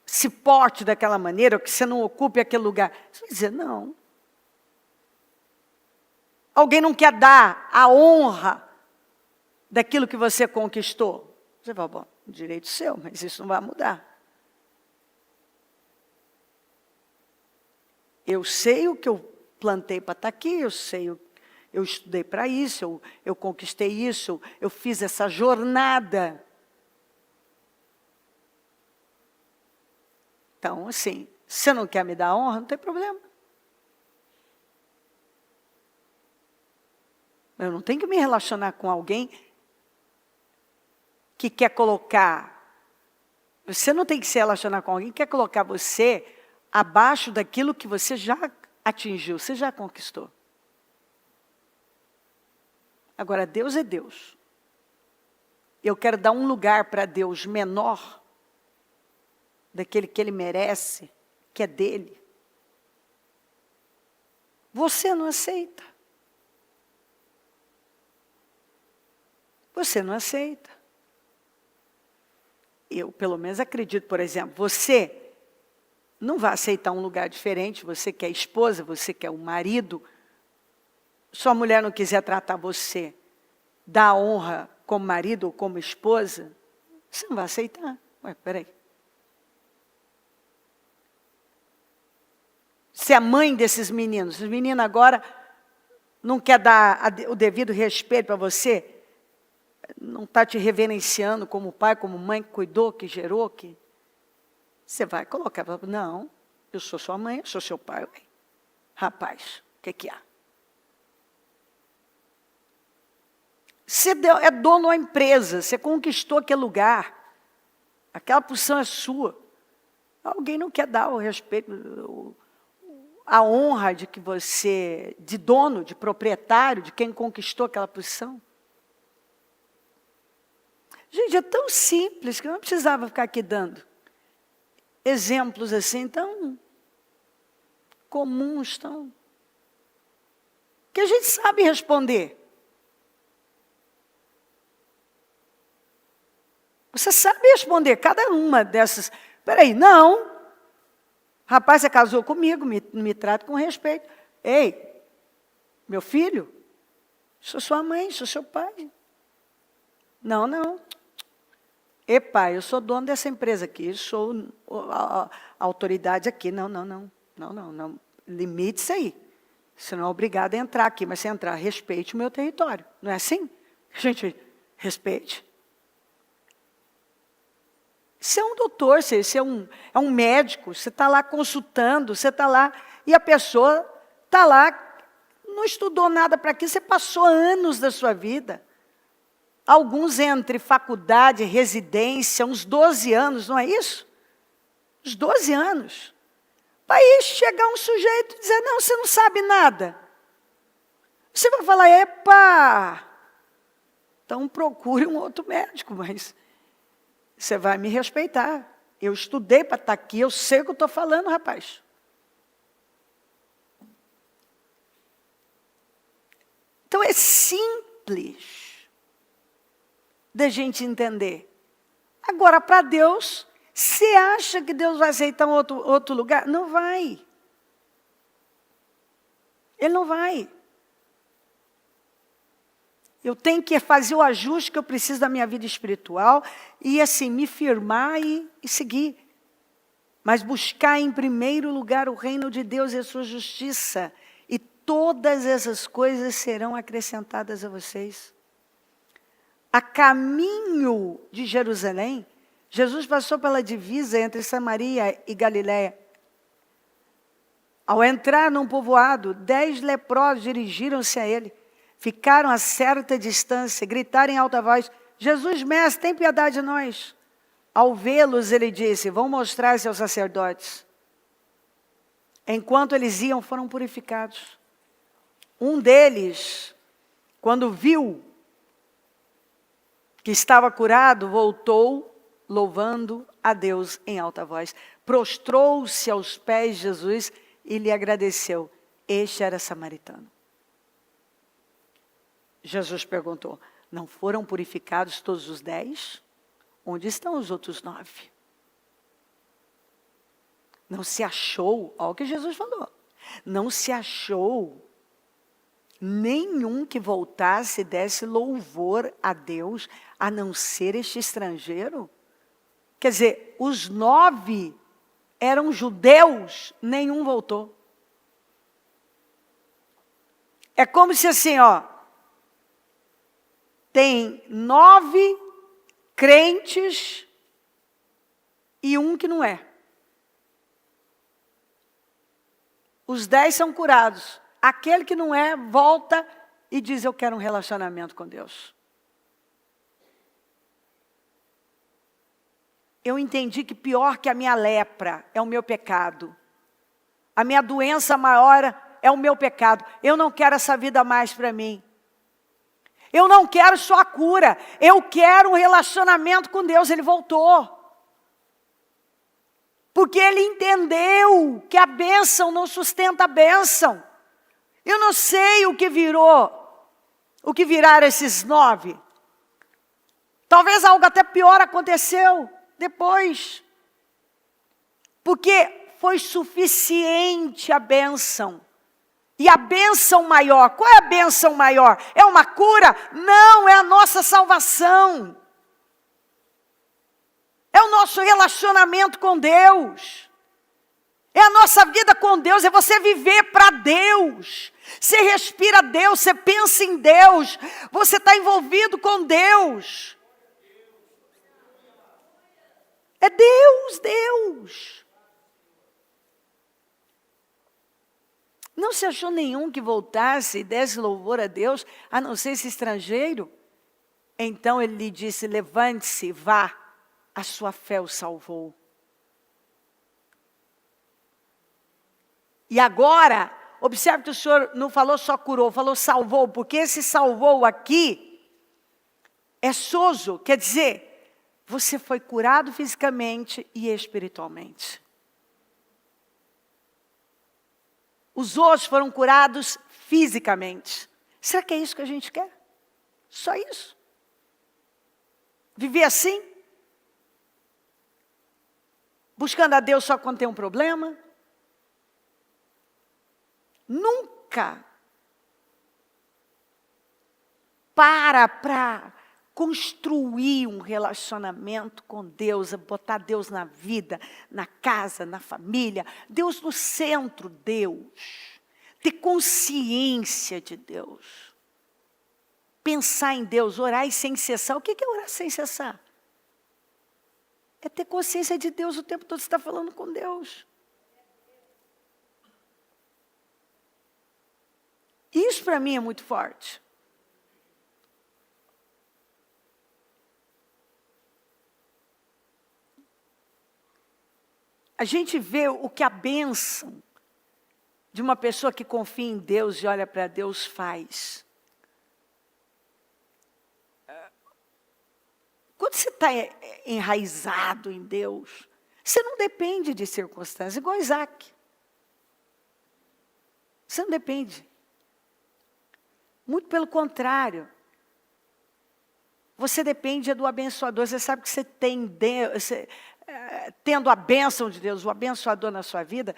se porte daquela maneira, ou que você não ocupe aquele lugar. Você vai dizer, não. Alguém não quer dar a honra daquilo que você conquistou. Você fala, bom, direito seu, mas isso não vai mudar. Eu sei o que eu plantei para estar aqui, eu estudei para isso, eu conquistei isso, eu fiz essa jornada. Então, assim, se você não quer me dar honra, não tem problema. Eu não tenho que me relacionar com alguém que quer colocar. Você não tem que se relacionar com alguém que quer colocar você abaixo daquilo que você já atingiu, você já conquistou. Agora, Deus é Deus. Eu quero dar um lugar para Deus menor daquele que Ele merece, que é dele. Você não aceita. Você não aceita. Eu, pelo menos, acredito, por exemplo, você não vai aceitar um lugar diferente, você que é esposa, você que é um marido, sua mulher não quiser tratar você, dar honra como marido ou como esposa, você não vai aceitar. Ué, peraí. Você é mãe desses meninos, os meninos agora não quer dar o devido respeito para você, não está te reverenciando como pai, como mãe, que cuidou, que gerou, que... Você vai colocar, não, eu sou sua mãe, eu sou seu pai. Ué. Rapaz, o que há? Você é dono da empresa, você conquistou aquele lugar, aquela posição é sua. Alguém não quer dar o respeito, a honra de que você, de dono, de proprietário, de quem conquistou aquela posição. Gente, é tão simples que eu não precisava ficar aqui dando exemplos assim tão comuns, tão... que a gente sabe responder. Você sabe responder cada uma dessas. Peraí, não. Rapaz, você casou comigo, me trata com respeito. Ei, meu filho, sou sua mãe, sou seu pai. Não, não. E pai, eu sou dono dessa empresa aqui, sou a autoridade aqui. Não. Limite-se aí. Você não é obrigado a entrar aqui, mas se entrar, respeite o meu território. Não é assim? Gente, respeite. Você é um doutor, você é um médico, você está lá consultando, você está lá, e a pessoa está lá, não estudou nada para aquilo, você passou anos da sua vida. Alguns entre faculdade e residência, uns 12 anos, não é isso? Uns 12 anos. Para aí chegar um sujeito e dizer, não, você não sabe nada. Você vai falar, epa, então procure um outro médico, mas você vai me respeitar. Eu estudei para estar aqui, eu sei o que eu estou falando, rapaz. Então é simples da gente entender. Agora, para Deus, você acha que Deus vai aceitar um outro lugar? Não vai. Ele não vai. Eu tenho que fazer o ajuste que eu preciso da minha vida espiritual e, assim, me firmar e seguir. Mas buscar em primeiro lugar o reino de Deus e a sua justiça. E todas essas coisas serão acrescentadas a vocês. A caminho de Jerusalém, Jesus passou pela divisa entre Samaria e Galiléia. Ao entrar num povoado, 10 leprosos dirigiram-se a ele. Ficaram a certa distância, gritaram em alta voz: Jesus, mestre, tem piedade de nós. Ao vê-los, ele disse: vão mostrar-se aos sacerdotes. Enquanto eles iam, foram purificados. Um deles, quando viu que estava curado, voltou, louvando a Deus em alta voz. Prostrou-se aos pés de Jesus e lhe agradeceu. Este era samaritano. Jesus perguntou: não foram purificados todos os 10? Onde estão os outros 9? Não se achou, olha o que Jesus falou, não se achou nenhum que voltasse e desse louvor a Deus, a não ser este estrangeiro? Quer dizer, os 9 eram judeus, nenhum voltou. É como se assim, ó, tem 9 crentes e um que não é. Os 10 são curados. Aquele que não é, volta e diz: eu quero um relacionamento com Deus. Eu entendi que pior que a minha lepra é o meu pecado. A minha doença maior é o meu pecado. Eu não quero essa vida mais para mim. Eu não quero só a cura. Eu quero um relacionamento com Deus. Ele voltou. Porque ele entendeu que a bênção não sustenta a bênção. Eu não sei o que viraram esses 9. Talvez algo até pior aconteceu depois. Porque foi suficiente a bênção. E a bênção maior, qual é a bênção maior? É uma cura? Não, é a nossa salvação. É o nosso relacionamento com Deus. É a nossa vida com Deus, é você viver para Deus. Você respira Deus, você pensa em Deus, você está envolvido com Deus. É Deus, Deus. Não se achou nenhum que voltasse e desse louvor a Deus, a não ser esse estrangeiro? Então ele lhe disse: levante-se, vá, a sua fé o salvou. E agora, observe que o Senhor não falou só curou, falou salvou, porque esse salvou aqui é sozo, quer dizer, você foi curado fisicamente e espiritualmente. Os outros foram curados fisicamente. Será que é isso que a gente quer? Só isso? Viver assim? Buscando a Deus só quando tem um problema? Nunca para construir um relacionamento com Deus, botar Deus na vida, na casa, na família, Deus no centro, Deus. Ter consciência de Deus. Pensar em Deus, orar sem cessar. O que é orar sem cessar? É ter consciência de Deus o tempo todo, você está falando com Deus. Isso para mim é muito forte. A gente vê o que a bênção de uma pessoa que confia em Deus e olha para Deus faz. Quando você está enraizado em Deus, você não depende de circunstâncias, igual Isaac. Você não depende. Muito pelo contrário. Você depende do abençoador. Você sabe que você tem Deus, tendo a bênção de Deus, o abençoador na sua vida,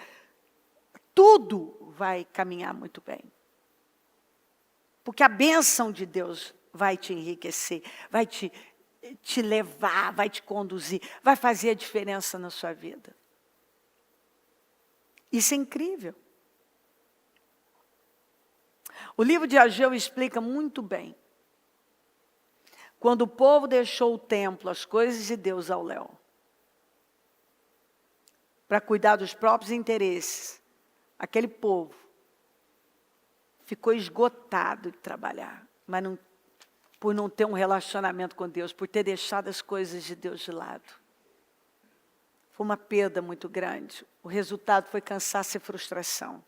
tudo vai caminhar muito bem. Porque a bênção de Deus vai te enriquecer, vai te levar, vai te conduzir, vai fazer a diferença na sua vida. Isso é incrível. O livro de Ageu explica muito bem. Quando o povo deixou o templo, as coisas de Deus ao léu, para cuidar dos próprios interesses, aquele povo ficou esgotado de trabalhar, mas por não ter um relacionamento com Deus, por ter deixado as coisas de Deus de lado. Foi uma perda muito grande. O resultado foi cansaço e frustração.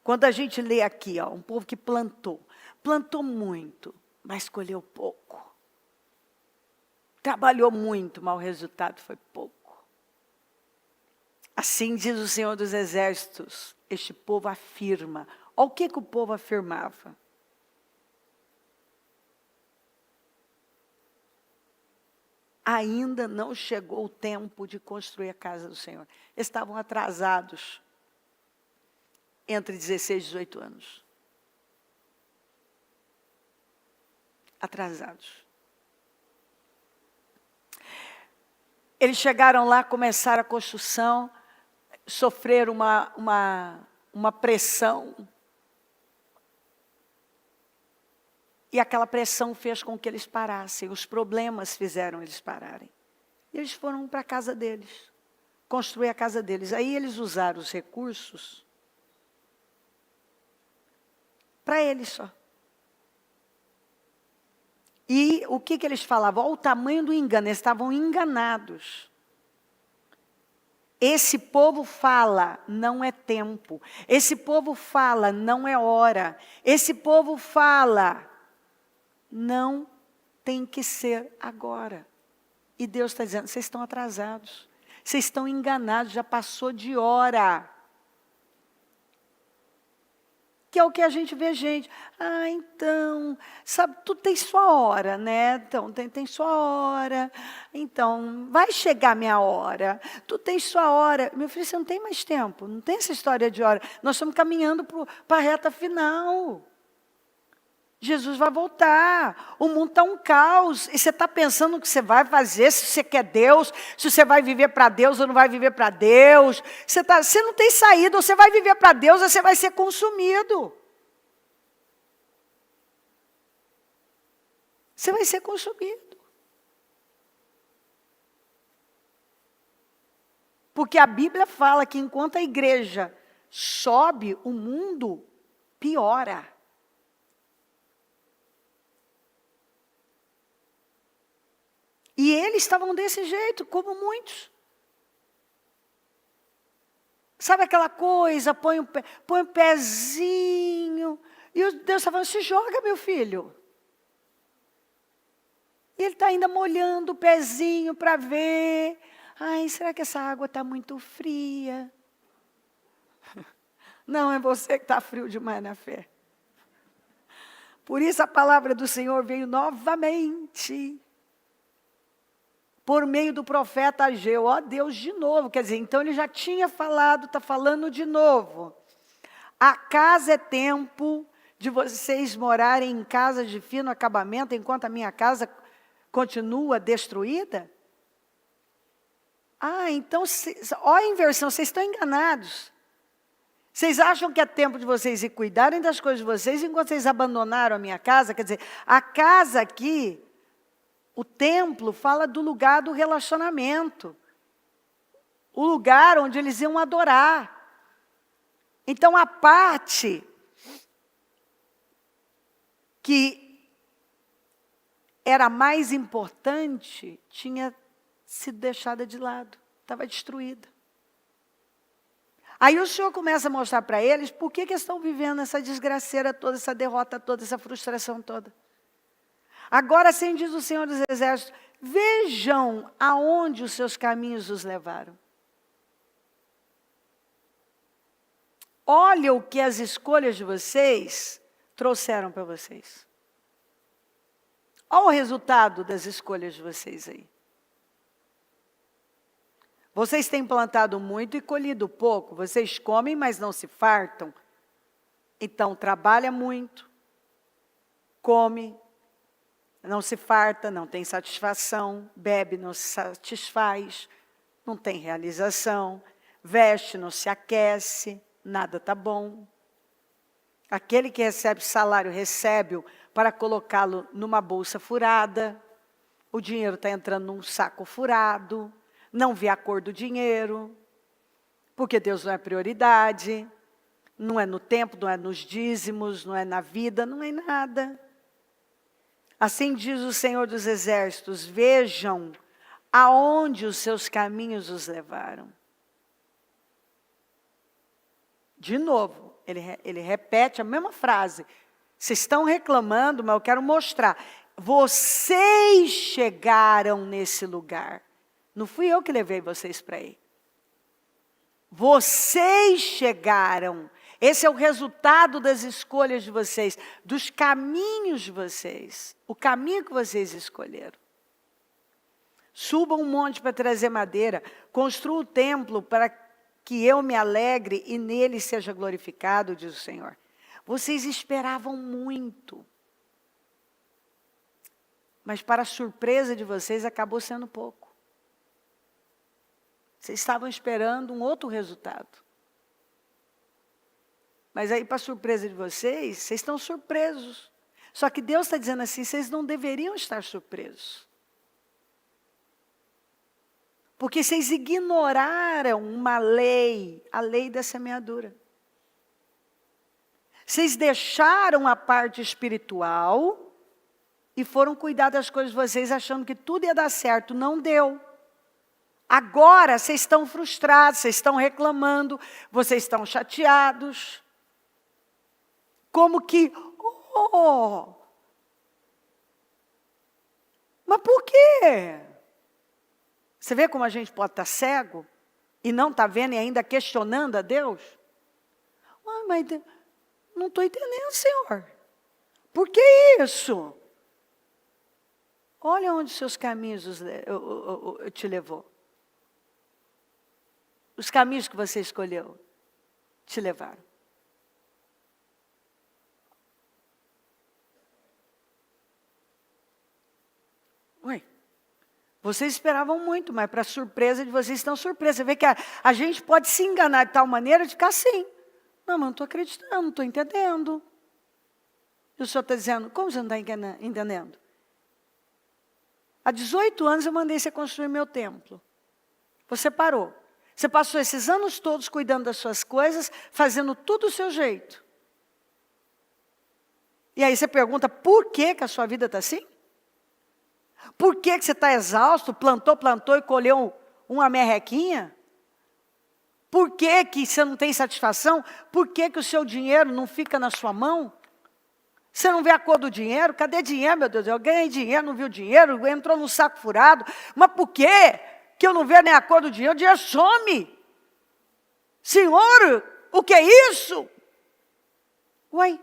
Quando a gente lê aqui, um povo que plantou muito, mas colheu pouco. Trabalhou muito, mas o resultado foi pouco. Assim diz o Senhor dos Exércitos, este povo afirma. Olha o que o povo afirmava. Ainda não chegou o tempo de construir a casa do Senhor. Eles estavam atrasados entre 16 e 18 anos. Atrasados. Eles chegaram lá, começaram a construção, sofreram uma pressão. E aquela pressão fez com que eles parassem. Os problemas fizeram eles pararem. E eles foram para a casa deles. Construir a casa deles. Aí eles usaram os recursos para eles só. E o que eles falavam? Olha o tamanho do engano. Eles estavam enganados. Esse povo fala, não é tempo. Esse povo fala, não é hora. Esse povo fala, não tem que ser agora. E Deus está dizendo, vocês estão atrasados. Vocês estão enganados, já passou de hora. Que é o que a gente vê gente. Então, sabe, tu tem sua hora, né? Então, tem sua hora. Então, vai chegar a minha hora. Tu tem sua hora. Meu filho, você não tem mais tempo. Não tem essa história de hora. Nós estamos caminhando para a reta final. Jesus vai voltar. O mundo está um caos. E você está pensando o que você vai fazer, se você quer Deus, se você vai viver para Deus ou não vai viver para Deus. Você não tem saída, ou você vai viver para Deus ou você vai ser consumido. Você vai ser consumido. Porque a Bíblia fala que enquanto a igreja sobe, o mundo piora. E eles estavam desse jeito, como muitos. Sabe aquela coisa, põe um pezinho. E Deus está falando, se joga, meu filho. E ele está ainda molhando o pezinho para ver. Ai, será que essa água está muito fria? Não, é você que está frio demais na fé. Por isso a palavra do Senhor veio novamente. Por meio do profeta Ageu, Deus de novo, quer dizer, então ele já tinha falado, está falando de novo. Acaso é tempo de vocês morarem em casas de fino acabamento, enquanto a minha casa continua destruída? Então, olha a inversão, vocês estão enganados. Vocês acham que é tempo de vocês ir cuidarem das coisas de vocês, enquanto vocês abandonaram a minha casa? Quer dizer, a casa aqui, o templo fala do lugar do relacionamento. O lugar onde eles iam adorar. Então, a parte que era mais importante tinha sido deixada de lado. Estava destruída. Aí o Senhor começa a mostrar para eles por que eles estão vivendo essa desgraceira toda, essa derrota toda, essa frustração toda. Agora, assim diz o Senhor dos Exércitos, vejam aonde os seus caminhos os levaram. Olha o que as escolhas de vocês trouxeram para vocês. Olha o resultado das escolhas de vocês aí. Vocês têm plantado muito e colhido pouco. Vocês comem, mas não se fartam. Então, trabalha muito. come, não se farta, não tem satisfação, bebe, não se satisfaz, não tem realização, veste, não se aquece, nada está bom. Aquele que recebe salário, recebe-o para colocá-lo numa bolsa furada, o dinheiro está entrando num saco furado, não vê a cor do dinheiro, porque Deus não é prioridade, não é no tempo, não é nos dízimos, não é na vida, não é em nada. Assim diz o Senhor dos Exércitos, vejam aonde os seus caminhos os levaram. De novo, ele repete a mesma frase. Vocês estão reclamando, mas eu quero mostrar. Vocês chegaram nesse lugar. Não fui eu que levei vocês para aí. Vocês chegaram. Esse é o resultado das escolhas de vocês, dos caminhos de vocês. O caminho que vocês escolheram. Subam um monte para trazer madeira. Construam o templo para que eu me alegre e nele seja glorificado, diz o Senhor. Vocês esperavam muito. Mas para a surpresa de vocês, acabou sendo pouco. Vocês estavam esperando um outro resultado. Mas aí, para a surpresa de vocês, vocês estão surpresos. Só que Deus está dizendo assim, vocês não deveriam estar surpresos. Porque vocês ignoraram uma lei, a lei da semeadura. Vocês deixaram a parte espiritual e foram cuidar das coisas de vocês achando que tudo ia dar certo. Não deu. Agora vocês estão frustrados, vocês estão reclamando, vocês estão chateados. Como que, mas por quê? Você vê como a gente pode estar cego e não está vendo e ainda questionando a Deus? Mas não estou entendendo, Senhor. Por que isso? Olha onde seus caminhos te levou. Os caminhos que você escolheu te levaram. Vocês esperavam muito, mas para surpresa de vocês estão surpresos. Você vê que a gente pode se enganar de tal maneira de ficar assim. Não, mas não estou acreditando, não estou entendendo. E o Senhor está dizendo, como você não está entendendo? Há 18 anos eu mandei você construir meu templo. Você parou. Você passou esses anos todos cuidando das suas coisas, fazendo tudo do seu jeito. E aí você pergunta, por que a sua vida está assim? Por que você está exausto, plantou e colheu uma merrequinha? Por que você não tem satisfação? Por que o seu dinheiro não fica na sua mão? Você não vê a cor do dinheiro? Cadê dinheiro, meu Deus? Eu ganhei dinheiro, não vi o dinheiro, entrou num saco furado. Mas por que eu não vejo nem a cor do dinheiro? O dinheiro some. Senhor, o que é isso? Uai,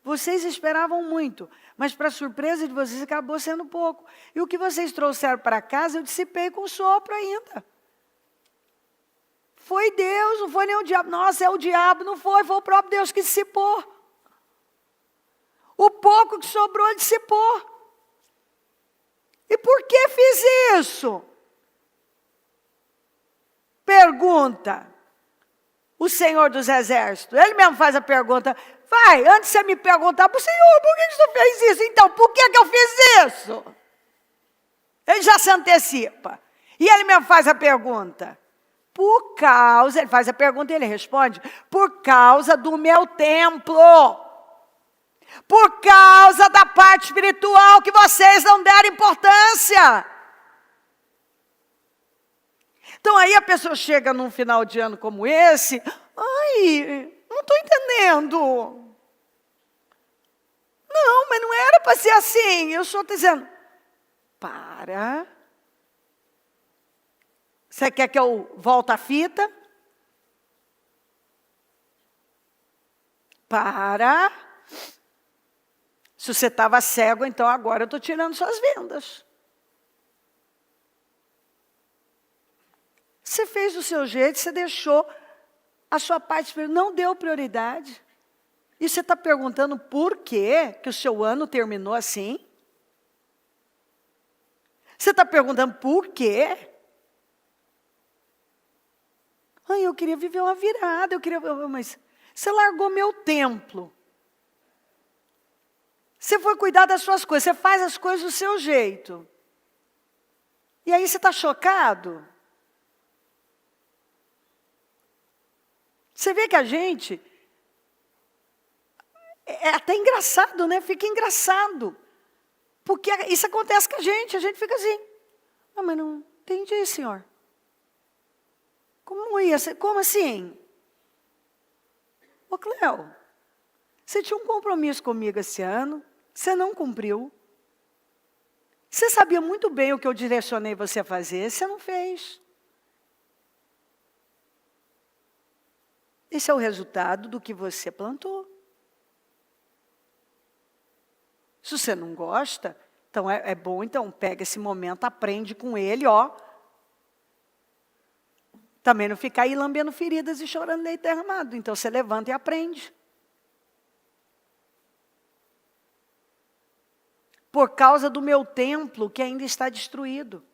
vocês esperavam muito. Mas, para surpresa de vocês, acabou sendo pouco. E o que vocês trouxeram para casa, eu dissipei com sopro ainda. Foi Deus, não foi nem o diabo. Nossa, é o diabo, não foi. Foi o próprio Deus que dissipou. O pouco que sobrou, dissipou. E por que fiz isso? Pergunta. O Senhor dos Exércitos. Ele mesmo faz a pergunta. Vai, antes de você me perguntar, Senhor, por que você fez isso? Então, por que eu fiz isso? Ele já se antecipa. E ele mesmo faz a pergunta. Por causa, ele faz a pergunta e ele responde, por causa do meu templo. Por causa da parte espiritual que vocês não deram importância. Então aí a pessoa chega num final de ano como esse, não estou entendendo. Não, mas não era para ser assim. Eu estou dizendo, para. Você quer que eu volte a fita? Para. Se você estava cego, então agora eu estou tirando suas vendas. Você fez do seu jeito, você deixou a sua parte, não deu prioridade. E você está perguntando por quê que o seu ano terminou assim? Você está perguntando por quê? Ai, eu queria viver uma virada, mas você largou meu templo. Você foi cuidar das suas coisas, você faz as coisas do seu jeito. E aí você está chocado? Você vê que a gente... É até engraçado, né? Fica engraçado. Porque isso acontece com a gente fica assim. Ah, mas não entendi, senhor. Como assim? Ô, Cléo, você tinha um compromisso comigo esse ano, você não cumpriu. Você sabia muito bem o que eu direcionei você a fazer, você não fez. Esse é o resultado do que você plantou. Se você não gosta, então é bom, então pega esse momento, aprende com ele, ó. Também não ficar aí lambendo feridas e chorando leite derramado. Então você levanta e aprende. Por causa do meu templo que ainda está destruído.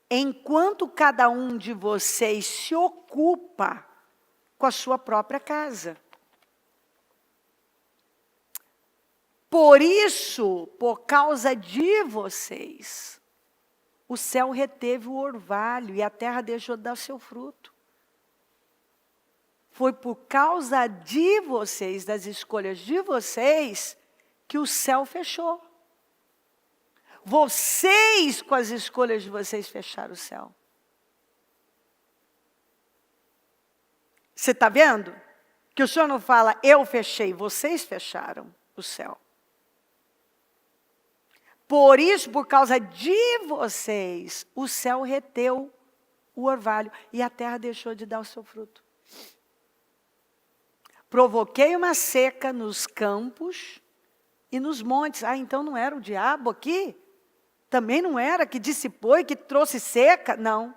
Enquanto cada um de vocês se ocupa com a sua própria casa. Por isso, por causa de vocês, o céu reteve o orvalho e a terra deixou de dar seu fruto. Foi por causa de vocês, das escolhas de vocês, que o céu fechou. Vocês, com as escolhas de vocês, fecharam o céu. Você está vendo? Que o Senhor não fala, eu fechei, vocês fecharam o céu. Por isso, por causa de vocês, o céu reteu o orvalho e a terra deixou de dar o seu fruto. Provoquei uma seca nos campos e nos montes. Ah, então não era o diabo aqui? Também não era que dissipou e que trouxe seca? Não.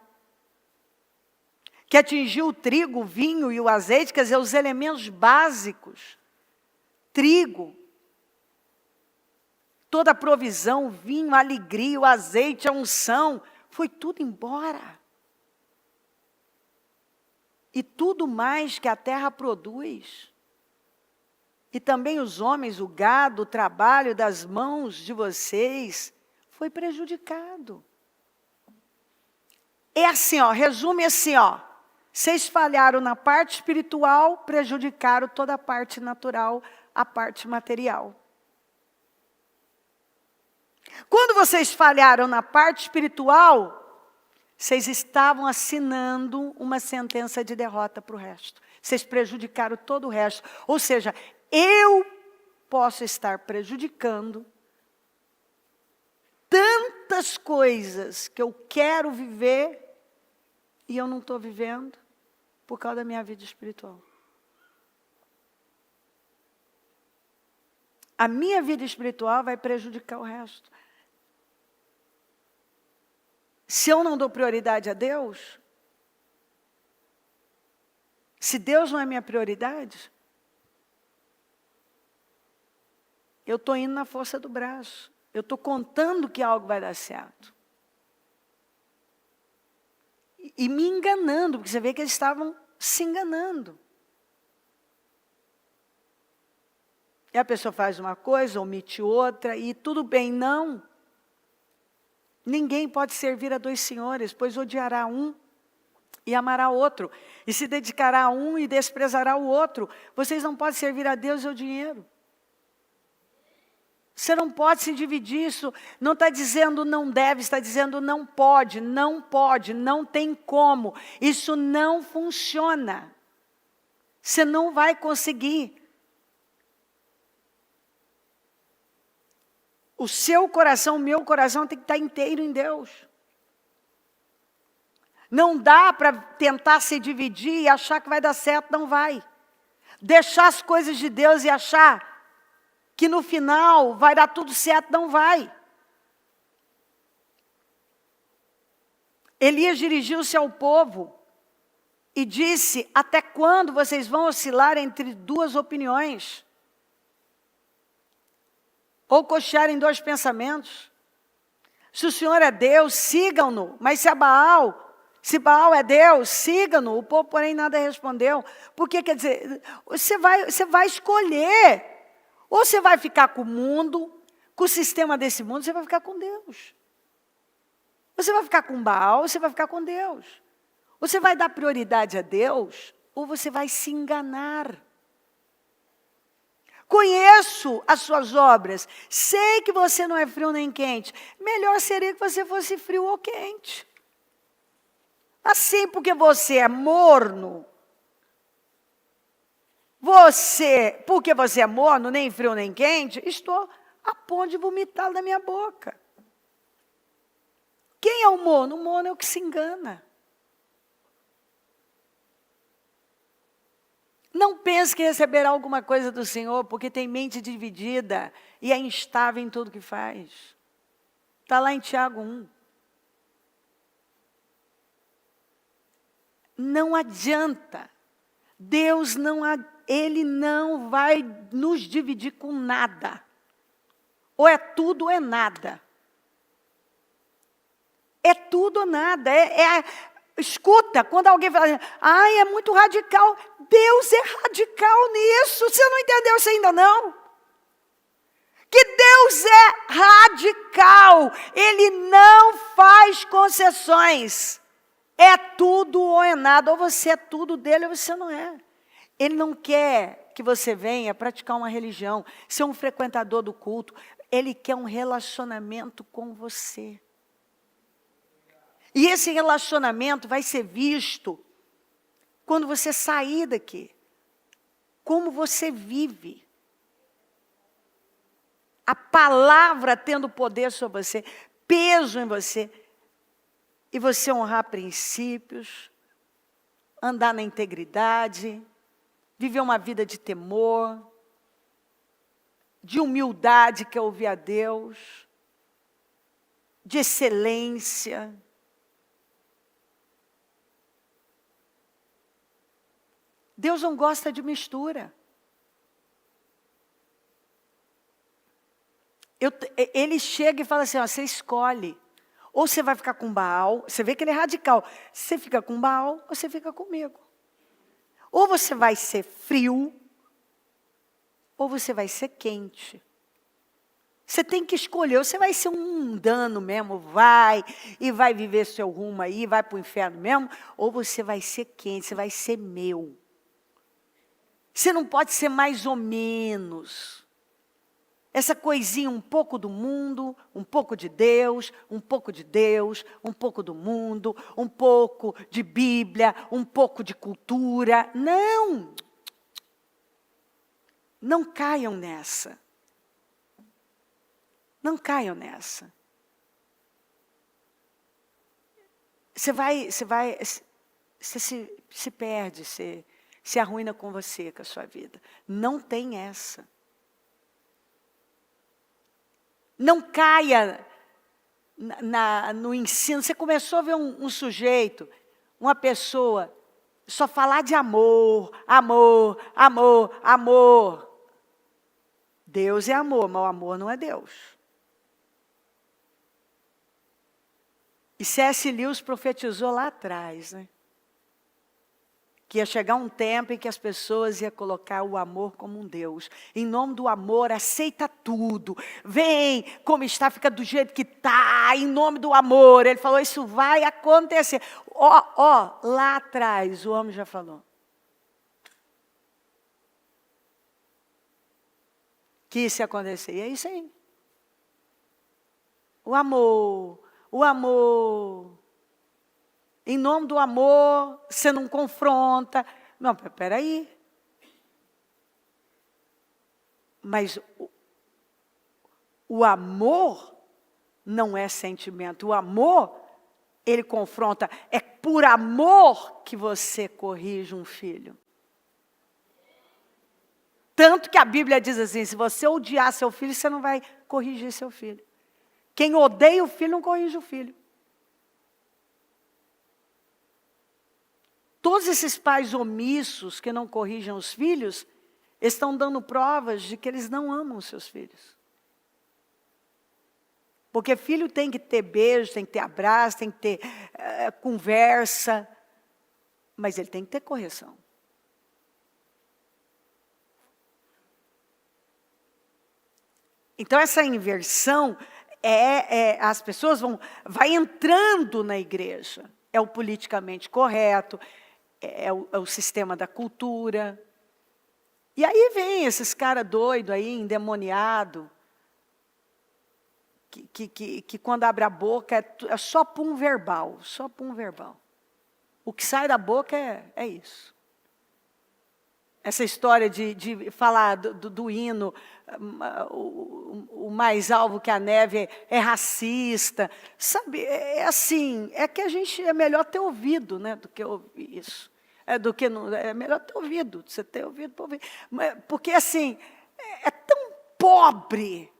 Que atingiu o trigo, o vinho e o azeite, quer dizer, os elementos básicos. Trigo. Toda a provisão, o vinho, a alegria, o azeite, a unção, foi tudo embora. E tudo mais que a terra produz. E também os homens, o gado, o trabalho das mãos de vocês, foi prejudicado. É assim, ó, resume assim, ó. Vocês falharam na parte espiritual, prejudicaram toda a parte natural, a parte material. Quando vocês falharam na parte espiritual, vocês estavam assinando uma sentença de derrota para o resto. Vocês prejudicaram todo o resto. Ou seja, eu posso estar prejudicando tantas coisas que eu quero viver e eu não estou vivendo por causa da minha vida espiritual. A minha vida espiritual vai prejudicar o resto. Se eu não dou prioridade a Deus, se Deus não é minha prioridade, eu estou indo na força do braço. Eu estou contando que algo vai dar certo. E me enganando, porque você vê que eles estavam se enganando. E a pessoa faz uma coisa, omite outra, e tudo bem, não. Ninguém pode servir a dois senhores, pois odiará um e amará outro. E se dedicará a um e desprezará o outro. Vocês não podem servir a Deus e ao dinheiro. Você não pode se dividir isso. Não está dizendo não deve, está dizendo não pode, não tem como. Isso não funciona. Você não vai conseguir. O seu coração, o meu coração tem que estar inteiro em Deus. Não dá para tentar se dividir e achar que vai dar certo, não vai. Deixar as coisas de Deus e achar que no final vai dar tudo certo, não vai. Elias dirigiu-se ao povo e disse, até quando vocês vão oscilar entre duas opiniões? ou cochear em dois pensamentos. Se o Senhor é Deus, sigam-no. Mas se Baal é Deus, sigam-no. O povo, porém, nada respondeu. Porque, quer dizer, você vai escolher. Ou você vai ficar com o mundo, com o sistema desse mundo, você vai ficar com Deus. Você vai ficar com Baal, você vai ficar com Deus. Você vai dar prioridade a Deus, ou você vai se enganar. Conheço as suas obras, sei que você não é frio nem quente. Melhor seria que você fosse frio ou quente. Assim, porque você é morno, porque você é morno, nem frio nem quente, estou a ponto de vomitar da minha boca. Quem é o morno? O morno é o que se engana. Não pense que receberá alguma coisa do Senhor, porque tem mente dividida e é instável em tudo que faz. Está lá em Tiago 1. Não adianta. Deus Ele não vai nos dividir com nada. Ou é tudo ou é nada. É tudo ou nada. Escuta, quando alguém fala, é muito radical. Deus é radical nisso. Você não entendeu isso ainda não? Que Deus é radical. Ele não faz concessões. É tudo ou é nada. Ou você é tudo dele ou você não é. Ele não quer que você venha praticar uma religião, ser um frequentador do culto. Ele quer um relacionamento com você. E esse relacionamento vai ser visto quando você sair daqui. Como você vive. A palavra tendo poder sobre você, peso em você. E você honrar princípios, andar na integridade, viver uma vida de temor, de humildade, que é ouvir a Deus, de excelência. Deus não gosta de mistura. Ele chega e fala assim, você escolhe. Ou você vai ficar com Baal, você vê que ele é radical. Você fica com Baal ou você fica comigo. Ou você vai ser frio, ou você vai ser quente. Você tem que escolher, ou você vai ser um mundano mesmo, vai viver seu rumo aí, vai para o inferno mesmo, ou você vai ser quente, você vai ser meu. Você não pode ser mais ou menos. Essa coisinha, um pouco do mundo, um pouco de Deus, um pouco de Deus, um pouco do mundo, um pouco de Bíblia, um pouco de cultura. Não! Não caiam nessa. Não caiam nessa. Você se perde, se arruína com você, com a sua vida. Não tem essa. Não caia no ensino. Você começou a ver um sujeito, uma pessoa, só falar de amor, amor, amor, amor. Deus é amor, mas o amor não é Deus. E C.S. Lewis profetizou lá atrás, né? Que ia chegar um tempo em que as pessoas iam colocar o amor como um Deus. Em nome do amor, aceita tudo. Vem como está, fica do jeito que está. Em nome do amor. Ele falou, isso vai acontecer. Lá atrás, o homem já falou. Que isso ia acontecer. E é isso aí. O amor. Em nome do amor, você não confronta. Não, peraí. Mas o amor não é sentimento. O amor, ele confronta. É por amor que você corrige um filho. Tanto que a Bíblia diz assim, se você odiar seu filho, você não vai corrigir seu filho. Quem odeia o filho, não corrige o filho. Todos esses pais omissos que não corrigem os filhos, estão dando provas de que eles não amam os seus filhos. Porque filho tem que ter beijo, tem que ter abraço, tem que ter conversa. Mas ele tem que ter correção. Então, essa inversão, as pessoas vai entrando na igreja. É o politicamente correto, é o sistema da cultura. E aí vem esses caras doidos aí, endemoniados, que quando abre a boca é só pum verbal, só pum verbal. O que sai da boca é isso. Essa história de falar do hino, o mais alvo que a neve é racista. Sabe, é assim, é que a gente é melhor ter ouvido, né, do que ouvir isso. É melhor ter ouvido, você ter ouvido para ouvir. Porque assim, é tão pobre,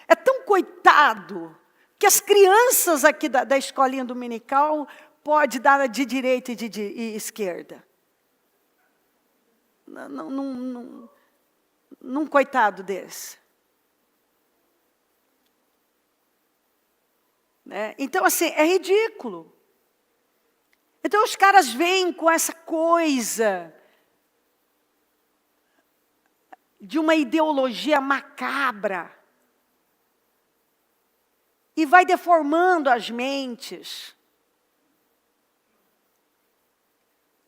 é tão coitado, que as crianças aqui da escolinha dominical pode dar de direita e de esquerda. Num coitado desse. Né? Então, assim, é ridículo. Então, os caras vêm com essa coisa de uma ideologia macabra e vai deformando as mentes.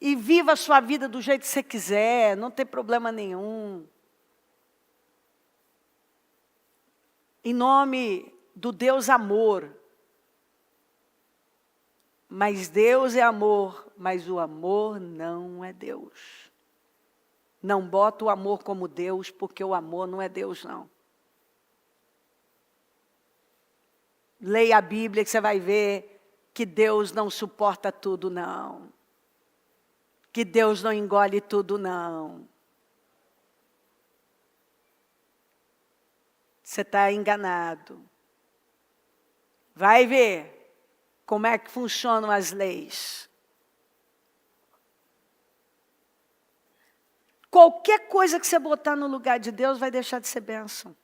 E viva a sua vida do jeito que você quiser, não tem problema nenhum. Em nome do Deus amor. Mas Deus é amor, mas o amor não é Deus. Não bota o amor como Deus, porque o amor não é Deus, não. Leia a Bíblia que você vai ver que Deus não suporta tudo, não. Que Deus não engole tudo, não. Você está enganado. Vai ver como é que funcionam as leis. Qualquer coisa que você botar no lugar de Deus vai deixar de ser bênção.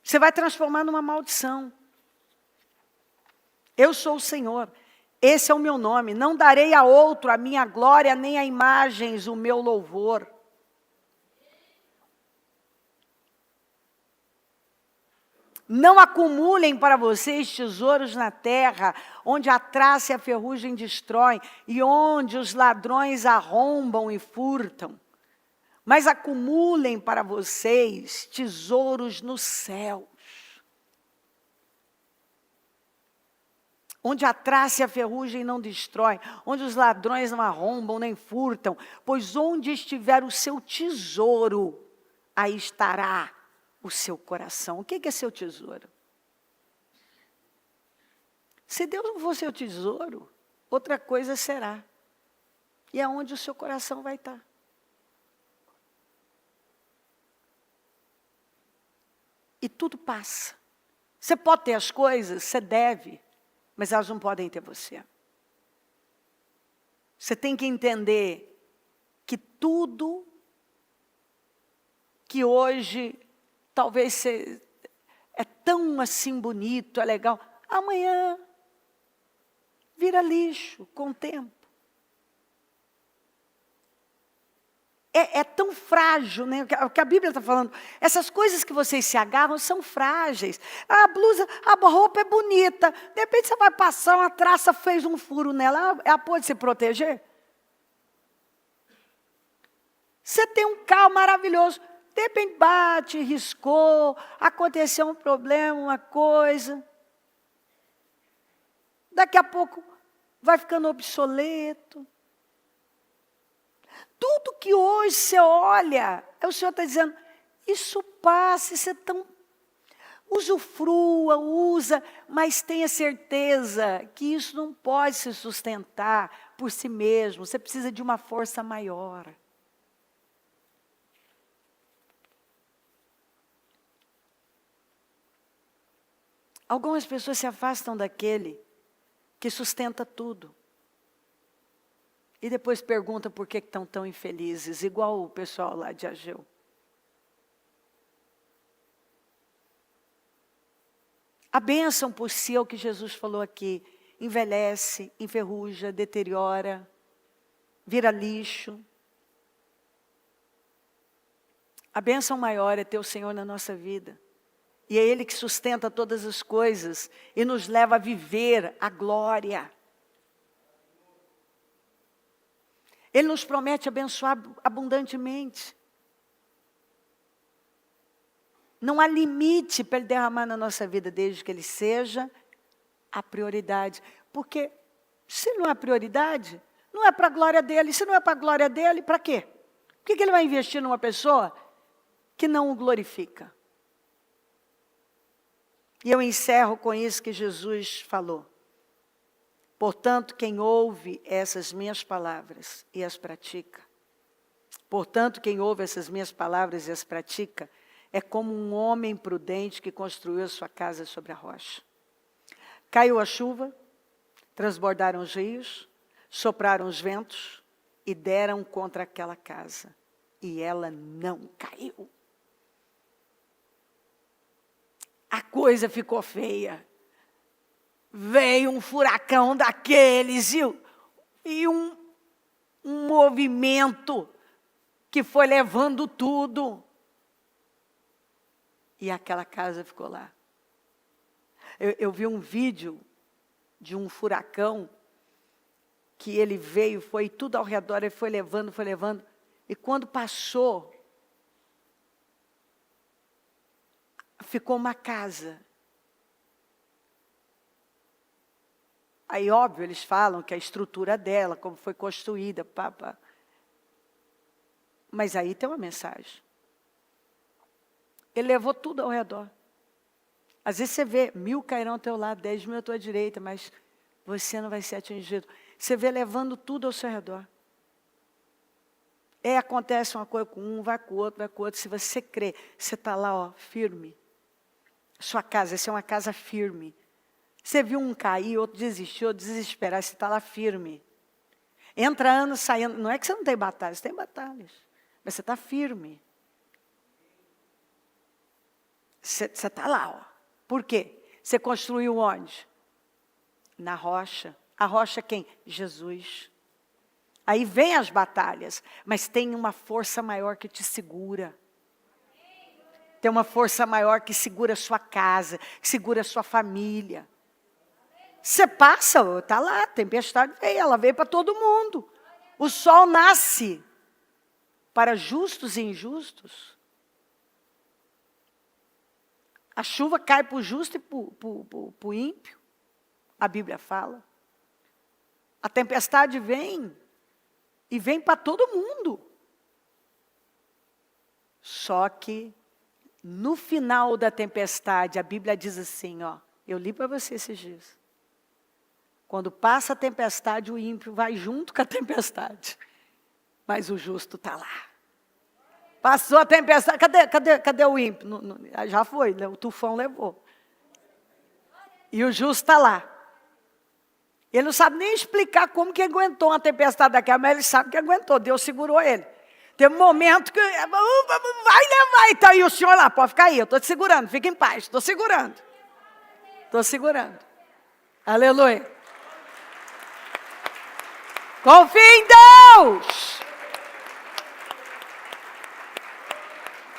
Você vai transformar numa maldição. Eu sou o Senhor, esse é o meu nome. Não darei a outro a minha glória, nem a imagens o meu louvor. Não acumulem para vocês tesouros na terra, onde a traça e a ferrugem destroem, e onde os ladrões arrombam e furtam. Mas acumulem para vocês tesouros nos céus, onde a traça e a ferrugem não destroem, onde os ladrões não arrombam nem furtam, pois onde estiver o seu tesouro, aí estará o seu coração. O que é seu tesouro? Se Deus não for seu tesouro, outra coisa será. E é onde o seu coração vai estar. E tudo passa. Você pode ter as coisas, você deve, mas elas não podem ter você. Você tem que entender que tudo que hoje talvez é tão assim bonito, é legal, amanhã vira lixo com o tempo. É tão frágil, né? O que a Bíblia está falando. Essas coisas que vocês se agarram são frágeis. A blusa, a roupa é bonita. De repente você vai passar, uma traça fez um furo nela. Ela pode se proteger? Você tem um carro maravilhoso. De repente bate, riscou, aconteceu um problema, uma coisa. Daqui a pouco vai ficando obsoleto. Tudo que hoje você olha, o Senhor está dizendo, isso passa, isso é tão... Usufrua, usa, mas tenha certeza que isso não pode se sustentar por si mesmo. Você precisa de uma força maior. Algumas pessoas se afastam daquele que sustenta tudo. E depois pergunta por que estão tão infelizes, igual o pessoal lá de Ageu. A bênção por si é o que Jesus falou aqui. Envelhece, enferruja, deteriora, vira lixo. A bênção maior é ter o Senhor na nossa vida. E é Ele que sustenta todas as coisas e nos leva a viver a glória. Ele nos promete abençoar abundantemente. Não há limite para Ele derramar na nossa vida, desde que Ele seja a prioridade. Porque se não é prioridade, não é para a glória dEle. Se não é para a glória dEle, para quê? Por que Ele vai investir numa pessoa que não o glorifica? E eu encerro com isso que Jesus falou. Portanto, quem ouve essas minhas palavras e as pratica, portanto, quem ouve essas minhas palavras e as pratica, é como um homem prudente que construiu a sua casa sobre a rocha. Caiu a chuva, transbordaram os rios, sopraram os ventos e deram contra aquela casa. E ela não caiu. A coisa ficou feia. Veio um furacão daqueles e um movimento que foi levando tudo. E aquela casa ficou lá. Eu vi um vídeo de um furacão que ele veio, foi tudo ao redor, ele foi levando. E quando passou, ficou uma casa. Aí, óbvio, eles falam que a estrutura dela, como foi construída, Mas aí tem uma mensagem. Ele levou tudo ao redor. Às vezes você vê, 1000 cairão ao teu lado, 10.000 à tua direita, mas você não vai ser atingido. Você vê levando tudo ao seu redor. Acontece uma coisa com um, vai com o outro, vai com o outro. Se você crê, você está lá, ó, firme. Sua casa, essa é uma casa firme. Você viu um cair, outro desistiu, outro desesperar, você está lá firme. Entra anos saindo, não é que você não tem batalhas, tem batalhas. Mas você está firme. Você está lá, ó. Por quê? Você construiu onde? Na rocha. A rocha quem? Jesus. Aí vem as batalhas, mas tem uma força maior que te segura. Tem uma força maior que segura a sua casa, que segura a sua família. Você passa, está lá, a tempestade veio, ela veio para todo mundo. O sol nasce para justos e injustos. A chuva cai para o justo e para o ímpio. A Bíblia fala. A tempestade vem. E vem para todo mundo. Só que, no final da tempestade, a Bíblia diz assim, ó. Eu li para você esses dias. Quando passa a tempestade, o ímpio vai junto com a tempestade. Mas o justo está lá. Passou a tempestade, cadê o ímpio? Já foi, o tufão levou. E o justo está lá. Ele não sabe nem explicar como que aguentou uma tempestade daquela, mas ele sabe que aguentou, Deus segurou ele. Teve um momento que, vai levar, então, e o senhor lá, pode ficar aí, eu estou te segurando, fica em paz, estou segurando. Estou segurando. Aleluia. Confie em Deus.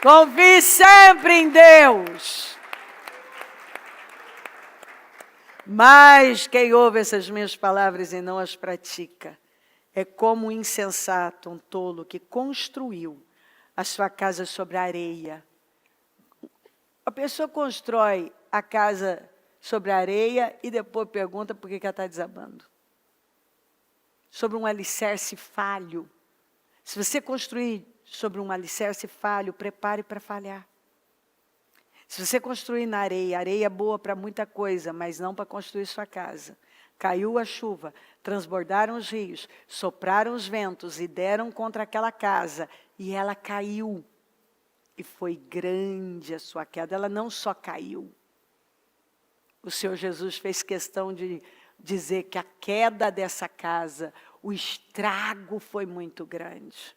Confie sempre em Deus. Mas quem ouve essas minhas palavras e não as pratica, é como um insensato, um tolo, que construiu a sua casa sobre a areia. A pessoa constrói a casa sobre a areia e depois pergunta por que ela está desabando. Sobre um alicerce falho. Se você construir sobre um alicerce falho, prepare para falhar. Se você construir na areia, areia é boa para muita coisa, mas não para construir sua casa. Caiu a chuva, transbordaram os rios, sopraram os ventos e deram contra aquela casa. E ela caiu. E foi grande a sua queda. Ela não só caiu. O Senhor Jesus fez questão de dizer que a queda dessa casa, o estrago foi muito grande.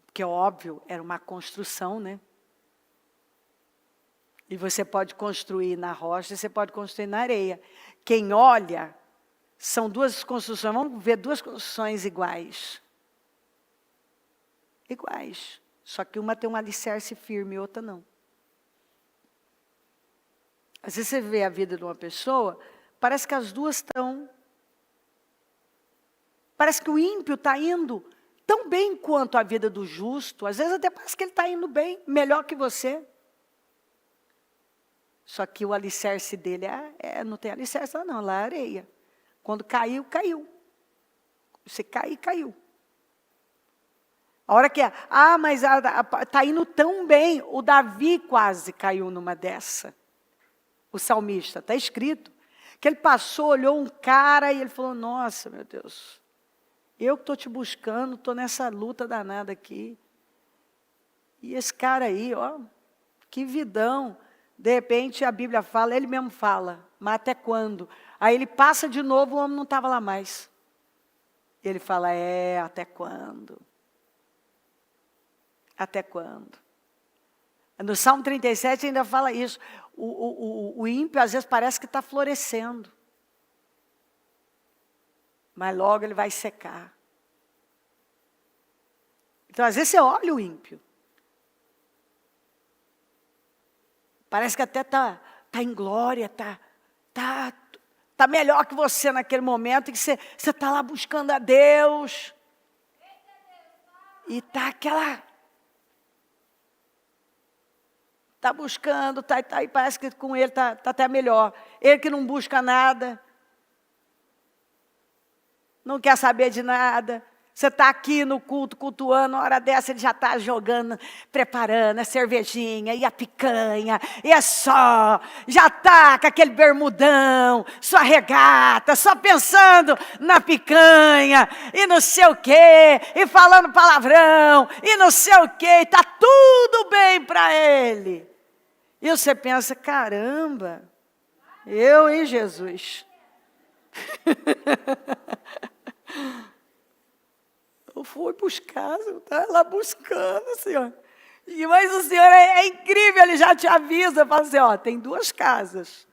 Porque, óbvio, era uma construção, né? E você pode construir na rocha, você pode construir na areia. Quem olha, são duas construções, vamos ver duas construções iguais. Iguais. Só que uma tem um alicerce firme e outra não. Às vezes você vê a vida de uma pessoa, parece que as duas estão... Parece que o ímpio está indo tão bem quanto a vida do justo. Às vezes até parece que ele está indo bem, melhor que você. Só que o alicerce dele não tem alicerce não, lá é areia. Quando caiu, caiu. Você cair, caiu. A hora que mas está indo tão bem, o Davi quase caiu numa dessa. O salmista, está escrito. Que ele passou, olhou um cara e ele falou, nossa, meu Deus, eu que estou te buscando, estou nessa luta danada aqui. E esse cara aí, ó, que vidão. De repente a Bíblia fala, ele mesmo fala, mas até quando? Aí ele passa de novo, o homem não estava lá mais. Ele fala, até quando? Até quando? No Salmo 37 ainda fala isso. O ímpio às vezes parece que está florescendo. Mas logo ele vai secar. Então às vezes você olha o ímpio. Parece que até está em glória, tá melhor que você naquele momento, que você está lá buscando a Deus. E está aquela... Está buscando, e parece que com ele está até melhor. Ele que não busca nada, não quer saber de nada. Você está aqui no culto, cultuando, uma hora dessa ele já está jogando, preparando a cervejinha, e a picanha, e já está com aquele bermudão, sua regata, só pensando na picanha, e não sei o quê, e falando palavrão, e não sei o quê, está tudo bem para ele. E você pensa, caramba, eu e Jesus. Eu fui buscar, eu estava lá buscando, Senhor. Mas o Senhor é incrível, Ele já te avisa, fala assim, tem duas casas.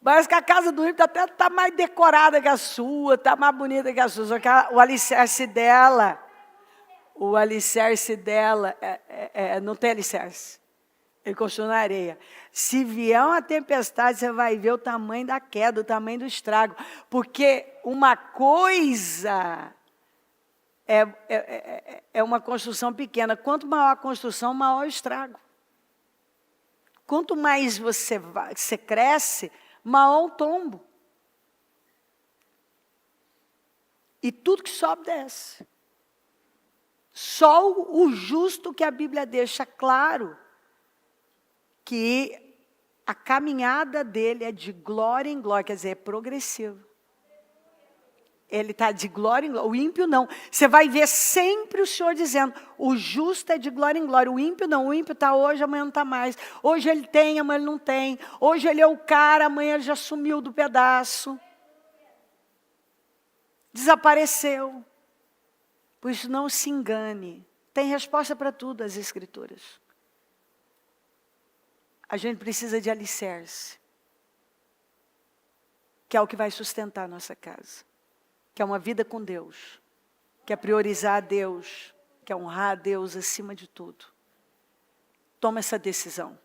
Parece que a casa do ímpio até está mais decorada que a sua, está mais bonita que a sua, só que o alicerce dela não tem alicerce. Ele construiu na areia. Se vier uma tempestade, você vai ver o tamanho da queda, o tamanho do estrago. Porque uma coisa é uma construção pequena. Quanto maior a construção, maior o estrago. Quanto mais você cresce, maior o tombo. E tudo que sobe, desce. Só o justo que a Bíblia deixa claro que a caminhada dele é de glória em glória, quer dizer, é progressivo. Ele está de glória em glória, o ímpio não. Você vai ver sempre o Senhor dizendo, o justo é de glória em glória, o ímpio não. O ímpio está hoje, amanhã não está mais. Hoje ele tem, amanhã ele não tem. Hoje ele é o cara, amanhã ele já sumiu do pedaço. Desapareceu. Por isso não se engane. Tem resposta para tudo as Escrituras. A gente precisa de alicerce, que é o que vai sustentar a nossa casa, que é uma vida com Deus, que é priorizar a Deus, que é honrar a Deus acima de tudo. Toma essa decisão.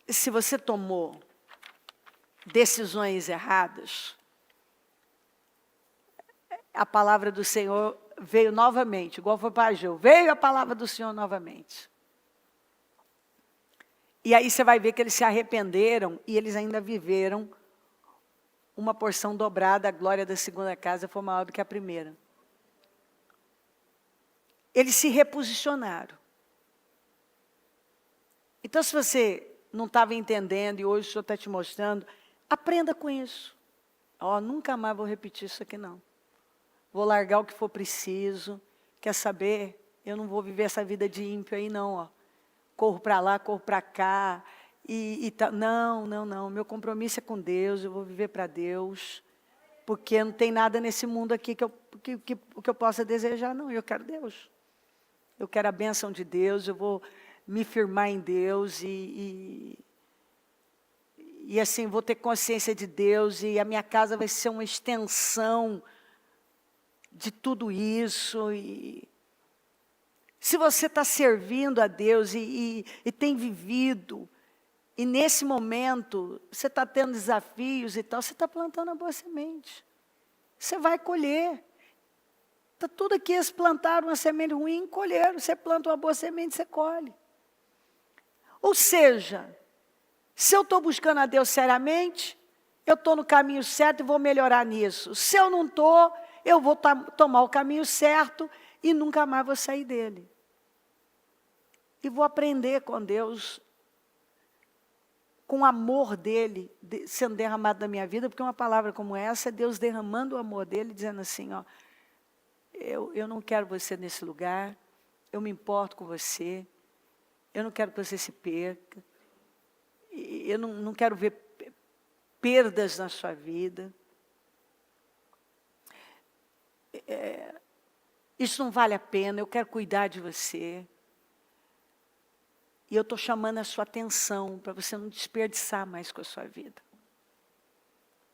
Se você tomou decisões erradas, a palavra do Senhor veio novamente, igual foi para Ageu, veio a palavra do Senhor novamente. E aí você vai ver que eles se arrependeram e eles ainda viveram uma porção dobrada. A glória da segunda casa foi maior do que a primeira. Eles se reposicionaram. Então, se você não estava entendendo e hoje o Senhor está te mostrando, aprenda com isso. Nunca mais vou repetir isso aqui não. Vou largar o que for preciso. Quer saber? Eu não vou viver essa vida de ímpio aí não, Corro para lá, corro para cá. Não. Meu compromisso é com Deus, eu vou viver para Deus. Porque não tem nada nesse mundo aqui que eu possa desejar, não. Eu quero Deus. Eu quero a bênção de Deus, eu vou me firmar em Deus e E assim, vou ter consciência de Deus e a minha casa vai ser uma extensão de tudo isso. E se você está servindo a Deus e tem vivido, e nesse momento você está tendo desafios e tal, você está plantando a boa semente. Você vai colher. Está tudo aqui, eles plantaram uma semente ruim, colheram. Você planta uma boa semente, você colhe. Ou seja, se eu estou buscando a Deus seriamente, eu estou no caminho certo e vou melhorar nisso. Se eu não estou, eu vou tomar o caminho certo e nunca mais vou sair dele. E vou aprender com Deus, com o amor dele sendo derramado na minha vida, porque uma palavra como essa é Deus derramando o amor dele, dizendo assim, ó, eu não quero você nesse lugar, eu me importo com você, eu não quero que você se perca, eu não quero ver perdas na sua vida. Isso não vale a pena, eu quero cuidar de você. E eu estou chamando a sua atenção para você não desperdiçar mais com a sua vida.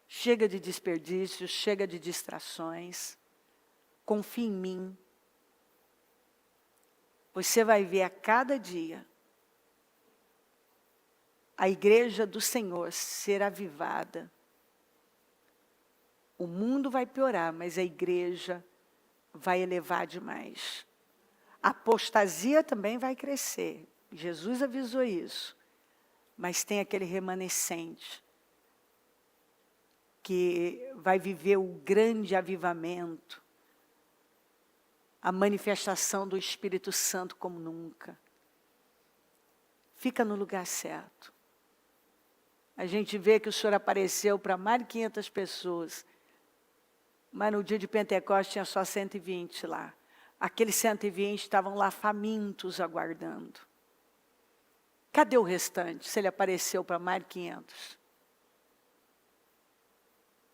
Chega de desperdícios, chega de distrações. Confie em mim. Você vai ver a cada dia a igreja do Senhor ser avivada. O mundo vai piorar, mas a igreja vai elevar demais. A apostasia também vai crescer. Jesus avisou isso. Mas tem aquele remanescente que vai viver o grande avivamento, a manifestação do Espírito Santo como nunca. Fica no lugar certo. A gente vê que o Senhor apareceu para mais de 500 pessoas, mas no dia de Pentecostes tinha só 120 lá. Aqueles 120 estavam lá famintos aguardando. Cadê o restante, se ele apareceu para mais de 500?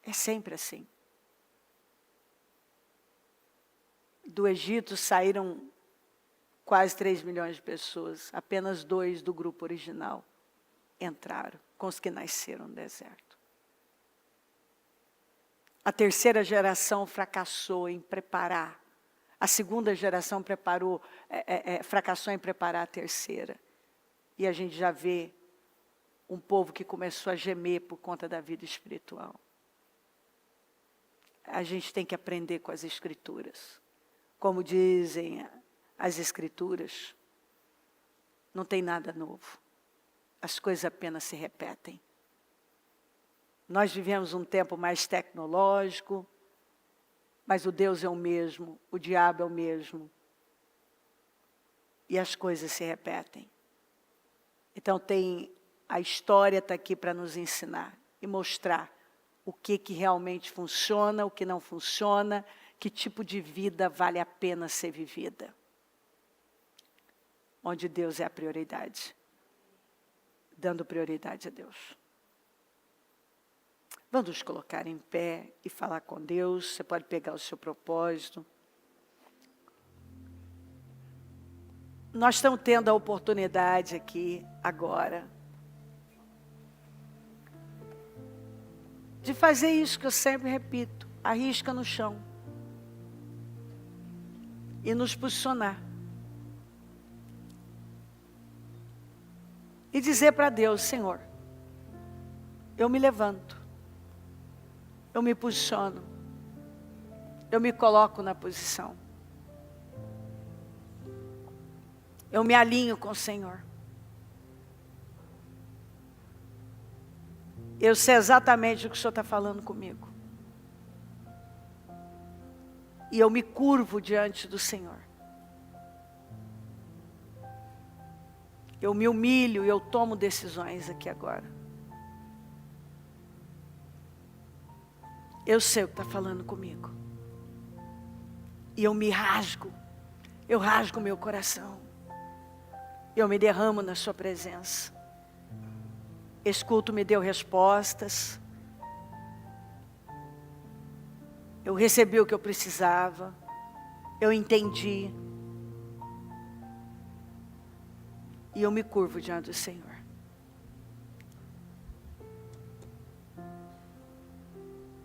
É sempre assim. Do Egito saíram quase 3 milhões de pessoas. Apenas 2 do grupo original entraram, com os que nasceram no deserto. A terceira geração fracassou em preparar. A segunda geração fracassou em preparar a terceira. E a gente já vê um povo que começou a gemer por conta da vida espiritual. A gente tem que aprender com as Escrituras. Como dizem as Escrituras, não tem nada novo. As coisas apenas se repetem. Nós vivemos um tempo mais tecnológico, mas o Deus é o mesmo, o diabo é o mesmo. E as coisas se repetem. Então a história está aqui para nos ensinar e mostrar o que realmente funciona, o que não funciona, que tipo de vida vale a pena ser vivida. Onde Deus é a prioridade. Dando prioridade a Deus. Vamos nos colocar em pé e falar com Deus. Você pode pegar o seu propósito. Nós estamos tendo a oportunidade aqui, agora, de fazer isso que eu sempre repito. Arrisca no chão. E nos posicionar. E dizer para Deus, Senhor, eu me levanto. Eu me posiciono. Eu me coloco na posição. Eu me alinho com o Senhor. Eu sei exatamente o que o Senhor está falando comigo. E eu me curvo diante do Senhor. Eu me humilho e eu tomo decisões aqui agora. Eu sei o que está falando comigo. E eu me rasgo. Eu rasgo meu coração. Eu me derramo na sua presença. Escuto, me deu respostas. Eu recebi o que eu precisava. Eu entendi. E eu me curvo diante do Senhor.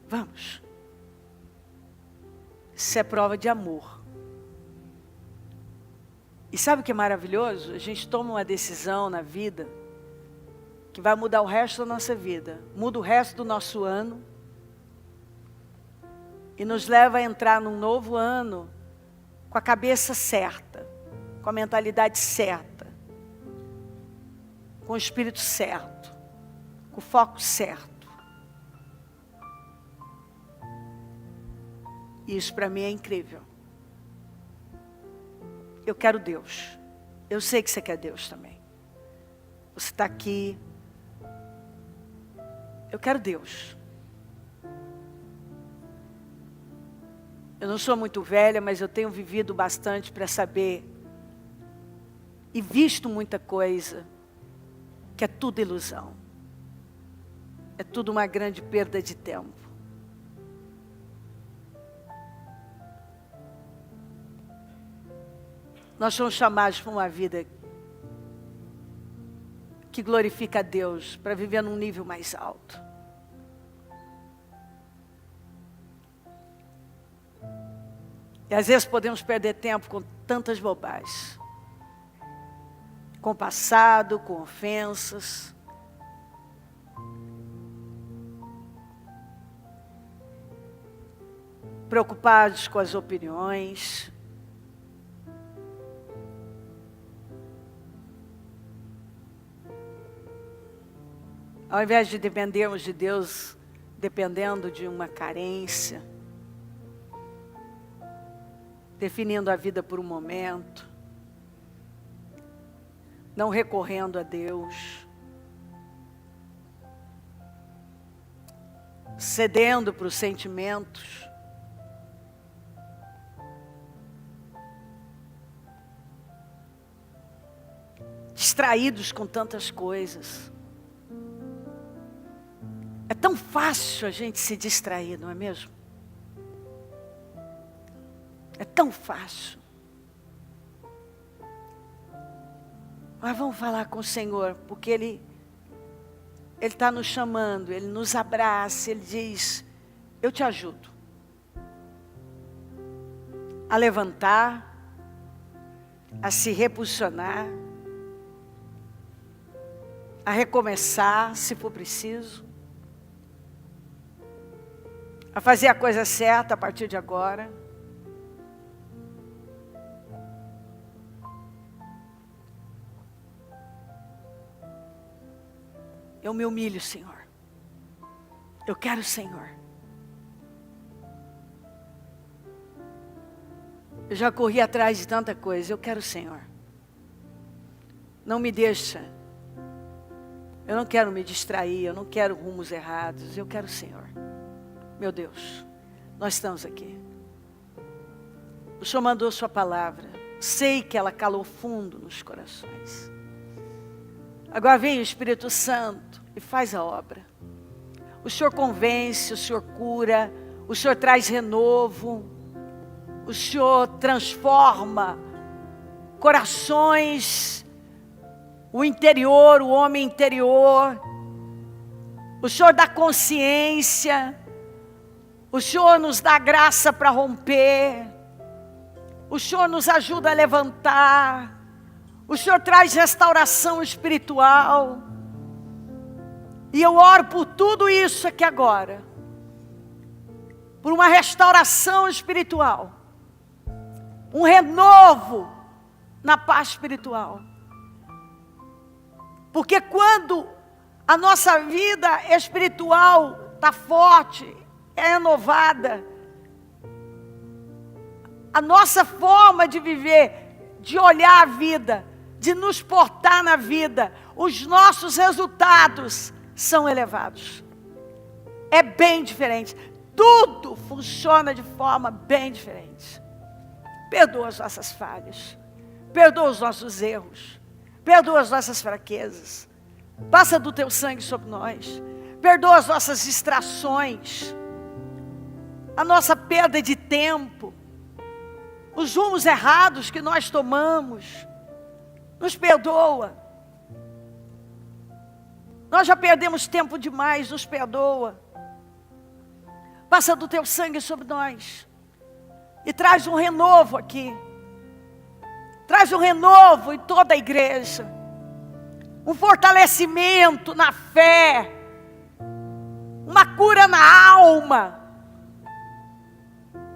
Vamos. Isso é prova de amor. E sabe o que é maravilhoso? A gente toma uma decisão na vida que vai mudar o resto da nossa vida. Muda o resto do nosso ano. E nos leva a entrar num novo ano com a cabeça certa, com a mentalidade certa, com o espírito certo, com o foco certo. E isso para mim é incrível. Eu quero Deus. Eu sei que você quer Deus também. Você está aqui. Eu quero Deus. Eu não sou muito velha, mas eu tenho vivido bastante para saber e visto muita coisa que é tudo ilusão. É tudo uma grande perda de tempo. Nós somos chamados para uma vida que glorifica a Deus, para viver num nível mais alto. E às vezes podemos perder tempo com tantas bobagens. Com o passado, com ofensas. Preocupados com as opiniões. Ao invés de dependermos de Deus, dependendo de uma carência. Definindo a vida por um momento. Não recorrendo a Deus. Cedendo para os sentimentos. Distraídos com tantas coisas. É tão fácil a gente se distrair, não é mesmo? É tão fácil. Mas vamos falar com o Senhor, porque Ele está nos chamando, Ele nos abraça, Ele diz, eu te ajudo a levantar, a se reposicionar, a recomeçar, se for preciso, a fazer a coisa certa a partir de agora. Eu me humilho, Senhor. Eu quero o Senhor. Eu já corri atrás de tanta coisa. Eu quero o Senhor. Não me deixa. Eu não quero me distrair. Eu não quero rumos errados. Eu quero o Senhor. Meu Deus, nós estamos aqui. O Senhor mandou sua palavra. Sei que ela calou fundo nos corações. Agora vem o Espírito Santo e faz a obra. O Senhor convence, o Senhor cura, o Senhor traz renovo, o Senhor transforma corações, o interior, o homem interior. O Senhor dá consciência, o Senhor nos dá graça para romper, o Senhor nos ajuda a levantar. O Senhor traz restauração espiritual. E eu oro por tudo isso aqui agora. Por uma restauração espiritual. Um renovo na paz espiritual. Porque quando a nossa vida espiritual está forte, é renovada, a nossa forma de viver, de olhar a vida, de nos portar na vida, os nossos resultados são elevados. É bem diferente. Tudo funciona de forma bem diferente. Perdoa as nossas falhas. Perdoa os nossos erros. Perdoa as nossas fraquezas. Passa do teu sangue sobre nós. Perdoa as nossas distrações. A nossa perda de tempo. Os rumos errados que nós tomamos. Nos perdoa. Nós já perdemos tempo demais, nos perdoa. Passa do teu sangue sobre nós. E traz um renovo aqui. Traz um renovo em toda a igreja. Um fortalecimento na fé. Uma cura na alma.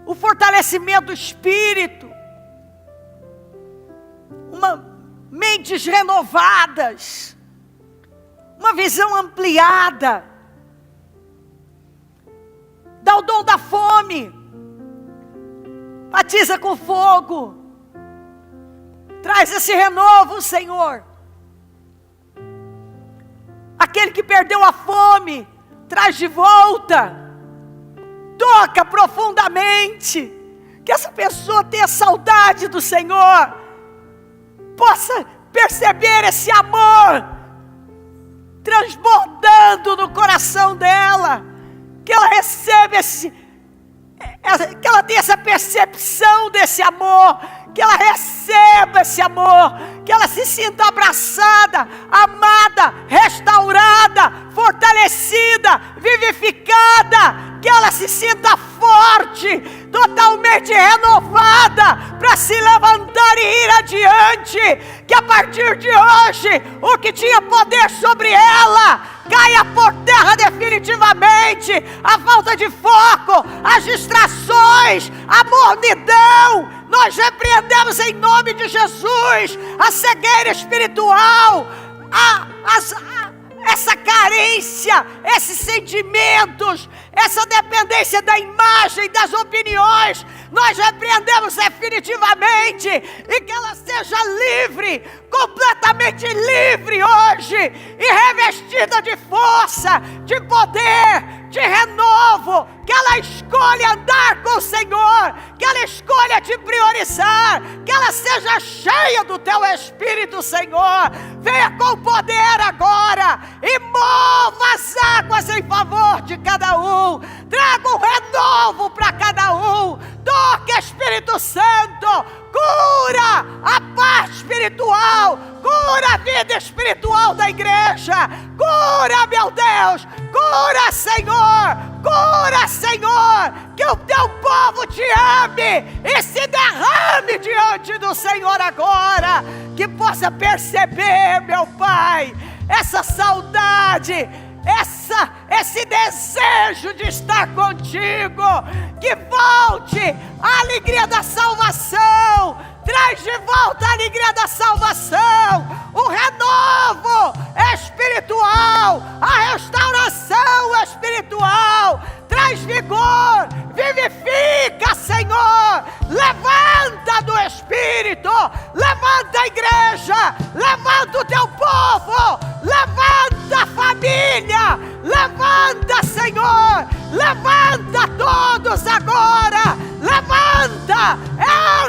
O fortalecimento do espírito. Mentes renovadas. Uma visão ampliada. Dá o dom da fome. Batiza com fogo. Traz esse renovo, Senhor. Aquele que perdeu a fome, traz de volta. Toca profundamente. Que essa pessoa tenha saudade do Senhor. Possa perceber esse amor transbordando no coração dela. Que ela receba que ela tenha essa percepção desse amor, que ela receba esse amor, que ela se sinta abraçada, amada, restaurada, fortalecida, vivificada, que ela se sinta forte, totalmente renovada, para se levantar e ir adiante, que a partir de hoje, o que tinha poder sobre ela, caia por terra definitivamente, a falta de foco, as distrações, a mornidão. Nós repreendemos em nome de Jesus a cegueira espiritual, essa carência, esses sentimentos, essa dependência da imagem, das opiniões. Nós repreendemos definitivamente e que ela seja livre, completamente livre hoje e revestida de força, de poder, de renovo, que ela escolha andar com o Senhor, que ela escolha te priorizar, que ela seja cheia do teu Espírito, Senhor. Venha com poder agora e mova as águas em favor de cada um, traga um renovo para cada um. Toque, Espírito Santo, cura a parte espiritual, cura a vida espiritual da igreja, cura, meu Deus, cura, Senhor, que o teu povo te ame e se derrame diante do Senhor agora, que possa perceber, meu Pai, essa saudade, esse desejo de estar contigo, que volte a alegria da salvação, traz de volta a alegria da salvação, o renovo espiritual, a restauração espiritual, traz vigor, vivifica, Senhor, levanta do Espírito, levanta a igreja, levanta o teu povo, levanta a família, levanta, Senhor, levanta todos agora, levanta,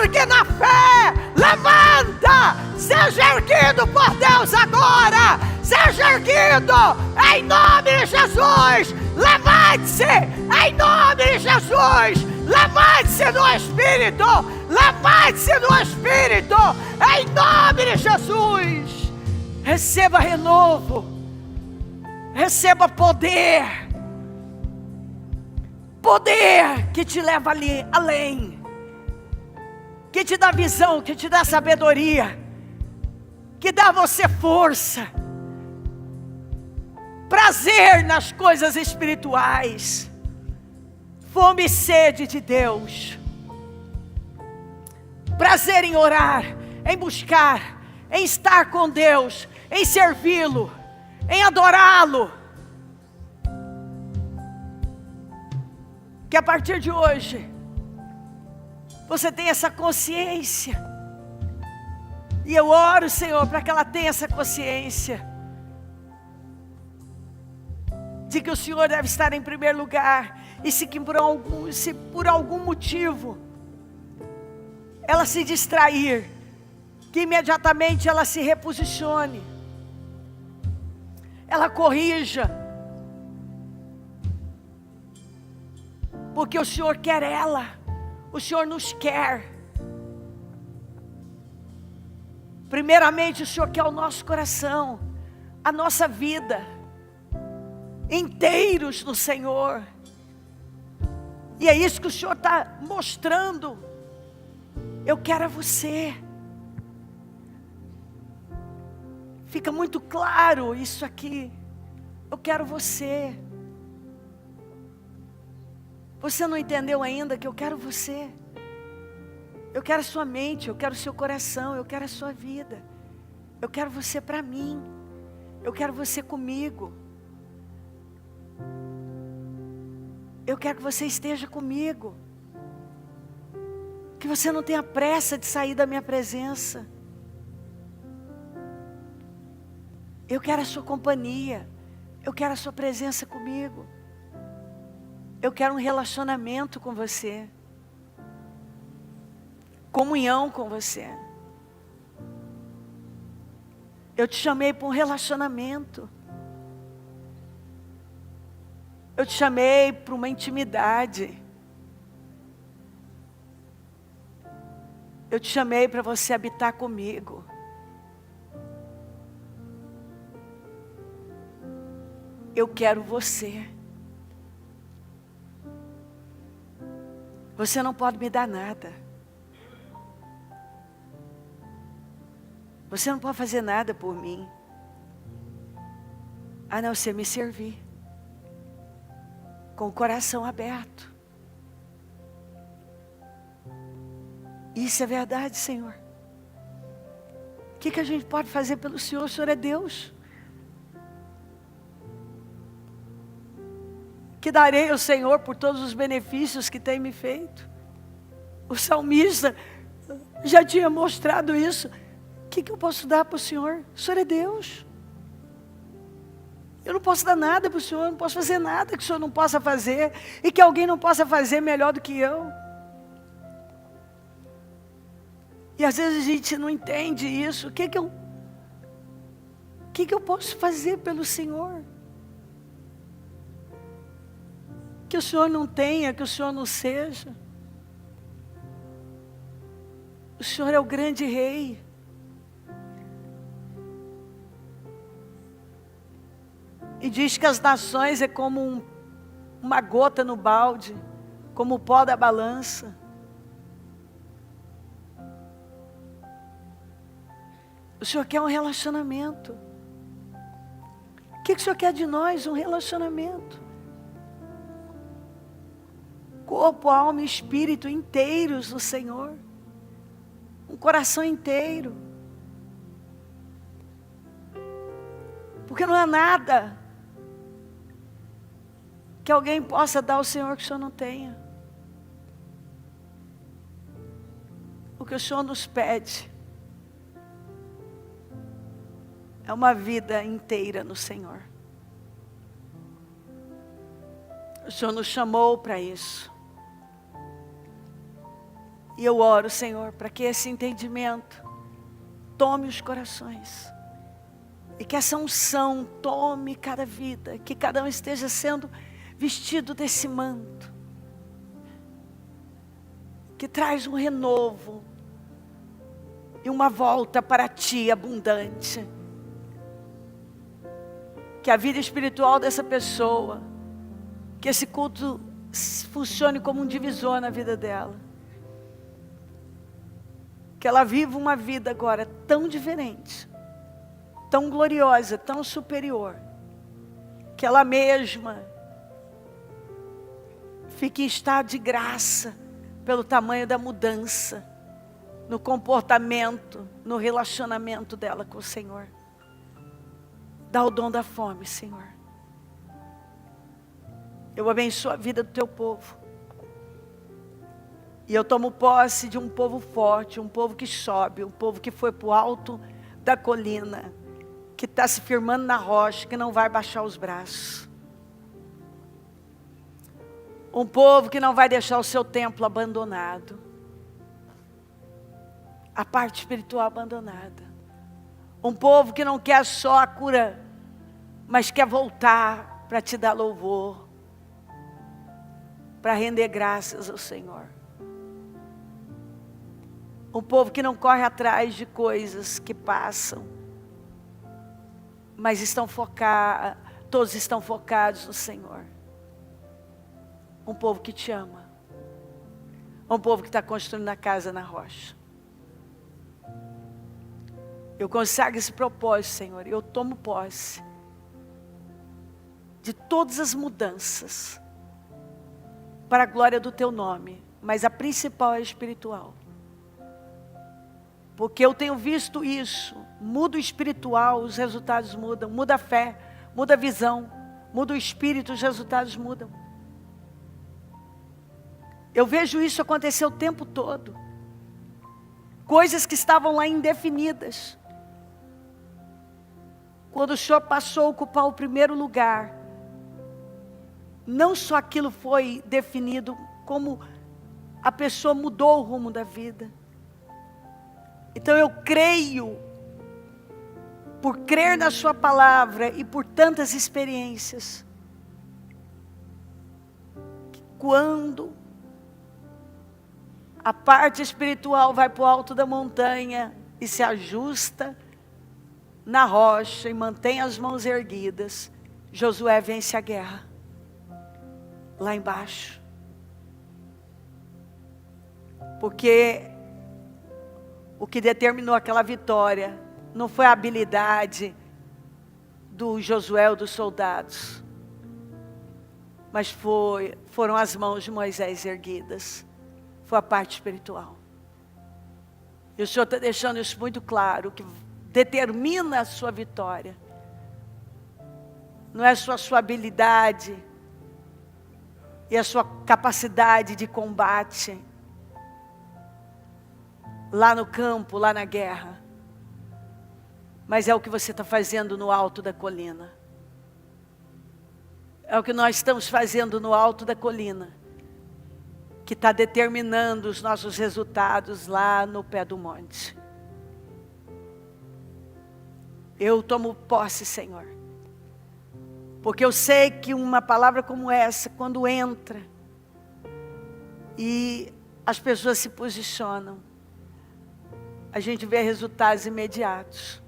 ergue na fé, levanta, seja erguido por Deus agora, seja erguido em nome de Jesus, levante-se em nome de Jesus, levante-se no Espírito, levante-se no Espírito, em nome de Jesus. Receba renovo, receba poder, poder que te leva ali além, que te dá visão, que te dá sabedoria, que dá a você força, prazer nas coisas espirituais, fome e sede de Deus, prazer em orar, em buscar, em estar com Deus, em servi-lo, em adorá-lo. Que a partir de hoje você tenha essa consciência, e eu oro, Senhor, para que ela tenha essa consciência de que o Senhor deve estar em primeiro lugar, e se por algum motivo ela se distrair, que imediatamente ela se reposicione, ela corrija, porque o Senhor quer ela, o Senhor nos quer. Primeiramente o Senhor quer o nosso coração, a nossa vida, inteiros no Senhor. E é isso que o Senhor está mostrando. Eu quero a você. Fica muito claro isso aqui. Eu quero você. Você não entendeu ainda que eu quero você. Eu quero a sua mente, eu quero o seu coração, eu quero a sua vida. Eu quero você para mim. Eu quero você comigo. Eu quero que você esteja comigo. Que você não tenha pressa de sair da minha presença. Eu quero a sua companhia. Eu quero a sua presença comigo. Eu quero um relacionamento com você. Comunhão com você. Eu te chamei para um relacionamento. Eu te chamei para uma intimidade. Eu te chamei para você habitar comigo. Eu quero você. Você não pode me dar nada. Você não pode fazer nada por mim, a não ser me servir, com o coração aberto. Isso é verdade, Senhor. O que a gente pode fazer pelo Senhor? O Senhor é Deus. Que darei ao Senhor por todos os benefícios que tem me feito. O salmista já tinha mostrado isso. O que eu posso dar para o Senhor? O Senhor é Deus. Eu não posso dar nada para o Senhor, não posso fazer nada que o Senhor não possa fazer e que alguém não possa fazer melhor do que eu. E às vezes a gente não entende isso. O que eu posso fazer pelo Senhor? Que o Senhor não tenha, que o Senhor não seja. O Senhor é o grande Rei. E diz que as nações é como uma gota no balde, como o pó da balança. O Senhor quer um relacionamento. O que o Senhor quer de nós? Um relacionamento. Corpo, alma e espírito inteiros no Senhor. Um coração inteiro. Porque não há nada que alguém possa dar ao Senhor que o Senhor não tenha. O que o Senhor nos pede é uma vida inteira no Senhor. O Senhor nos chamou para isso. E eu oro, Senhor, para que esse entendimento tome os corações. E que essa unção tome cada vida. Que cada um esteja sendo vestido desse manto. Que traz um renovo. E uma volta para Ti abundante. Que a vida espiritual dessa pessoa, que esse culto funcione como um divisor na vida dela. Que ela viva uma vida agora tão diferente, tão gloriosa, tão superior, que ela mesma fique em estado de graça pelo tamanho da mudança no comportamento, no relacionamento dela com o Senhor. Dá o dom da fome, Senhor. Eu abençoo a vida do Teu povo. E eu tomo posse de um povo forte, um povo que sobe, um povo que foi para o alto da colina, que está se firmando na rocha, que não vai baixar os braços. Um povo que não vai deixar o seu templo abandonado. A parte espiritual abandonada. Um povo que não quer só a cura, mas quer voltar para Te dar louvor, para render graças ao Senhor. Um povo que não corre atrás de coisas que passam, mas todos estão focados no Senhor. Um povo que Te ama. a um povo que está construindo a casa na rocha. Eu consagro esse propósito, Senhor, e eu tomo posse de todas as mudanças para a glória do Teu nome, mas a principal é espiritual. Porque eu tenho visto isso, muda o espiritual, os resultados mudam, muda a fé, muda a visão, muda o espírito, os resultados mudam. Eu vejo isso acontecer o tempo todo. Coisas que estavam lá indefinidas. Quando o Senhor passou a ocupar o primeiro lugar, não só aquilo foi definido, como a pessoa mudou o rumo da vida. Então eu creio, por crer na sua palavra e por tantas experiências, que quando a parte espiritual vai para o alto da montanha e se ajusta na rocha e mantém as mãos erguidas, Josué vence a guerra lá embaixo. Porque o que determinou aquela vitória não foi a habilidade do Josué ou dos soldados, mas foram as mãos de Moisés erguidas. Foi a parte espiritual. E o Senhor está deixando isso muito claro, que determina a sua vitória. Não é só a sua habilidade e a sua capacidade de combate lá no campo, lá na guerra, mas é o que você está fazendo no alto da colina. É o que nós estamos fazendo no alto da colina, que está determinando os nossos resultados lá no pé do monte. Eu tomo posse, Senhor, porque eu sei que uma palavra como essa, quando entra e as pessoas se posicionam, a gente vê resultados imediatos.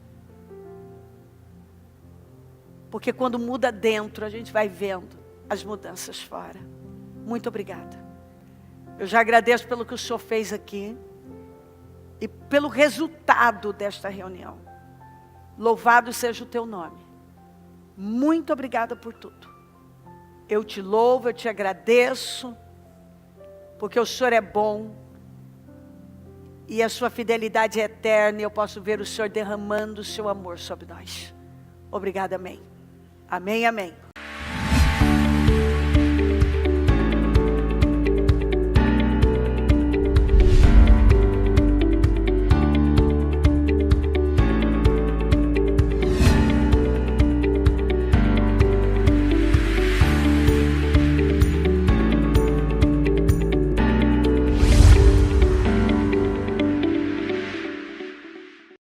Porque quando muda dentro, a gente vai vendo as mudanças fora. Muito obrigada. Eu já agradeço pelo que o Senhor fez aqui e pelo resultado desta reunião. Louvado seja o Teu nome. Muito obrigada por tudo. Eu te louvo, eu te agradeço, porque o Senhor é bom. E a sua fidelidade é eterna, e eu posso ver o Senhor derramando o seu amor sobre nós. Obrigada, amém. Amém, amém.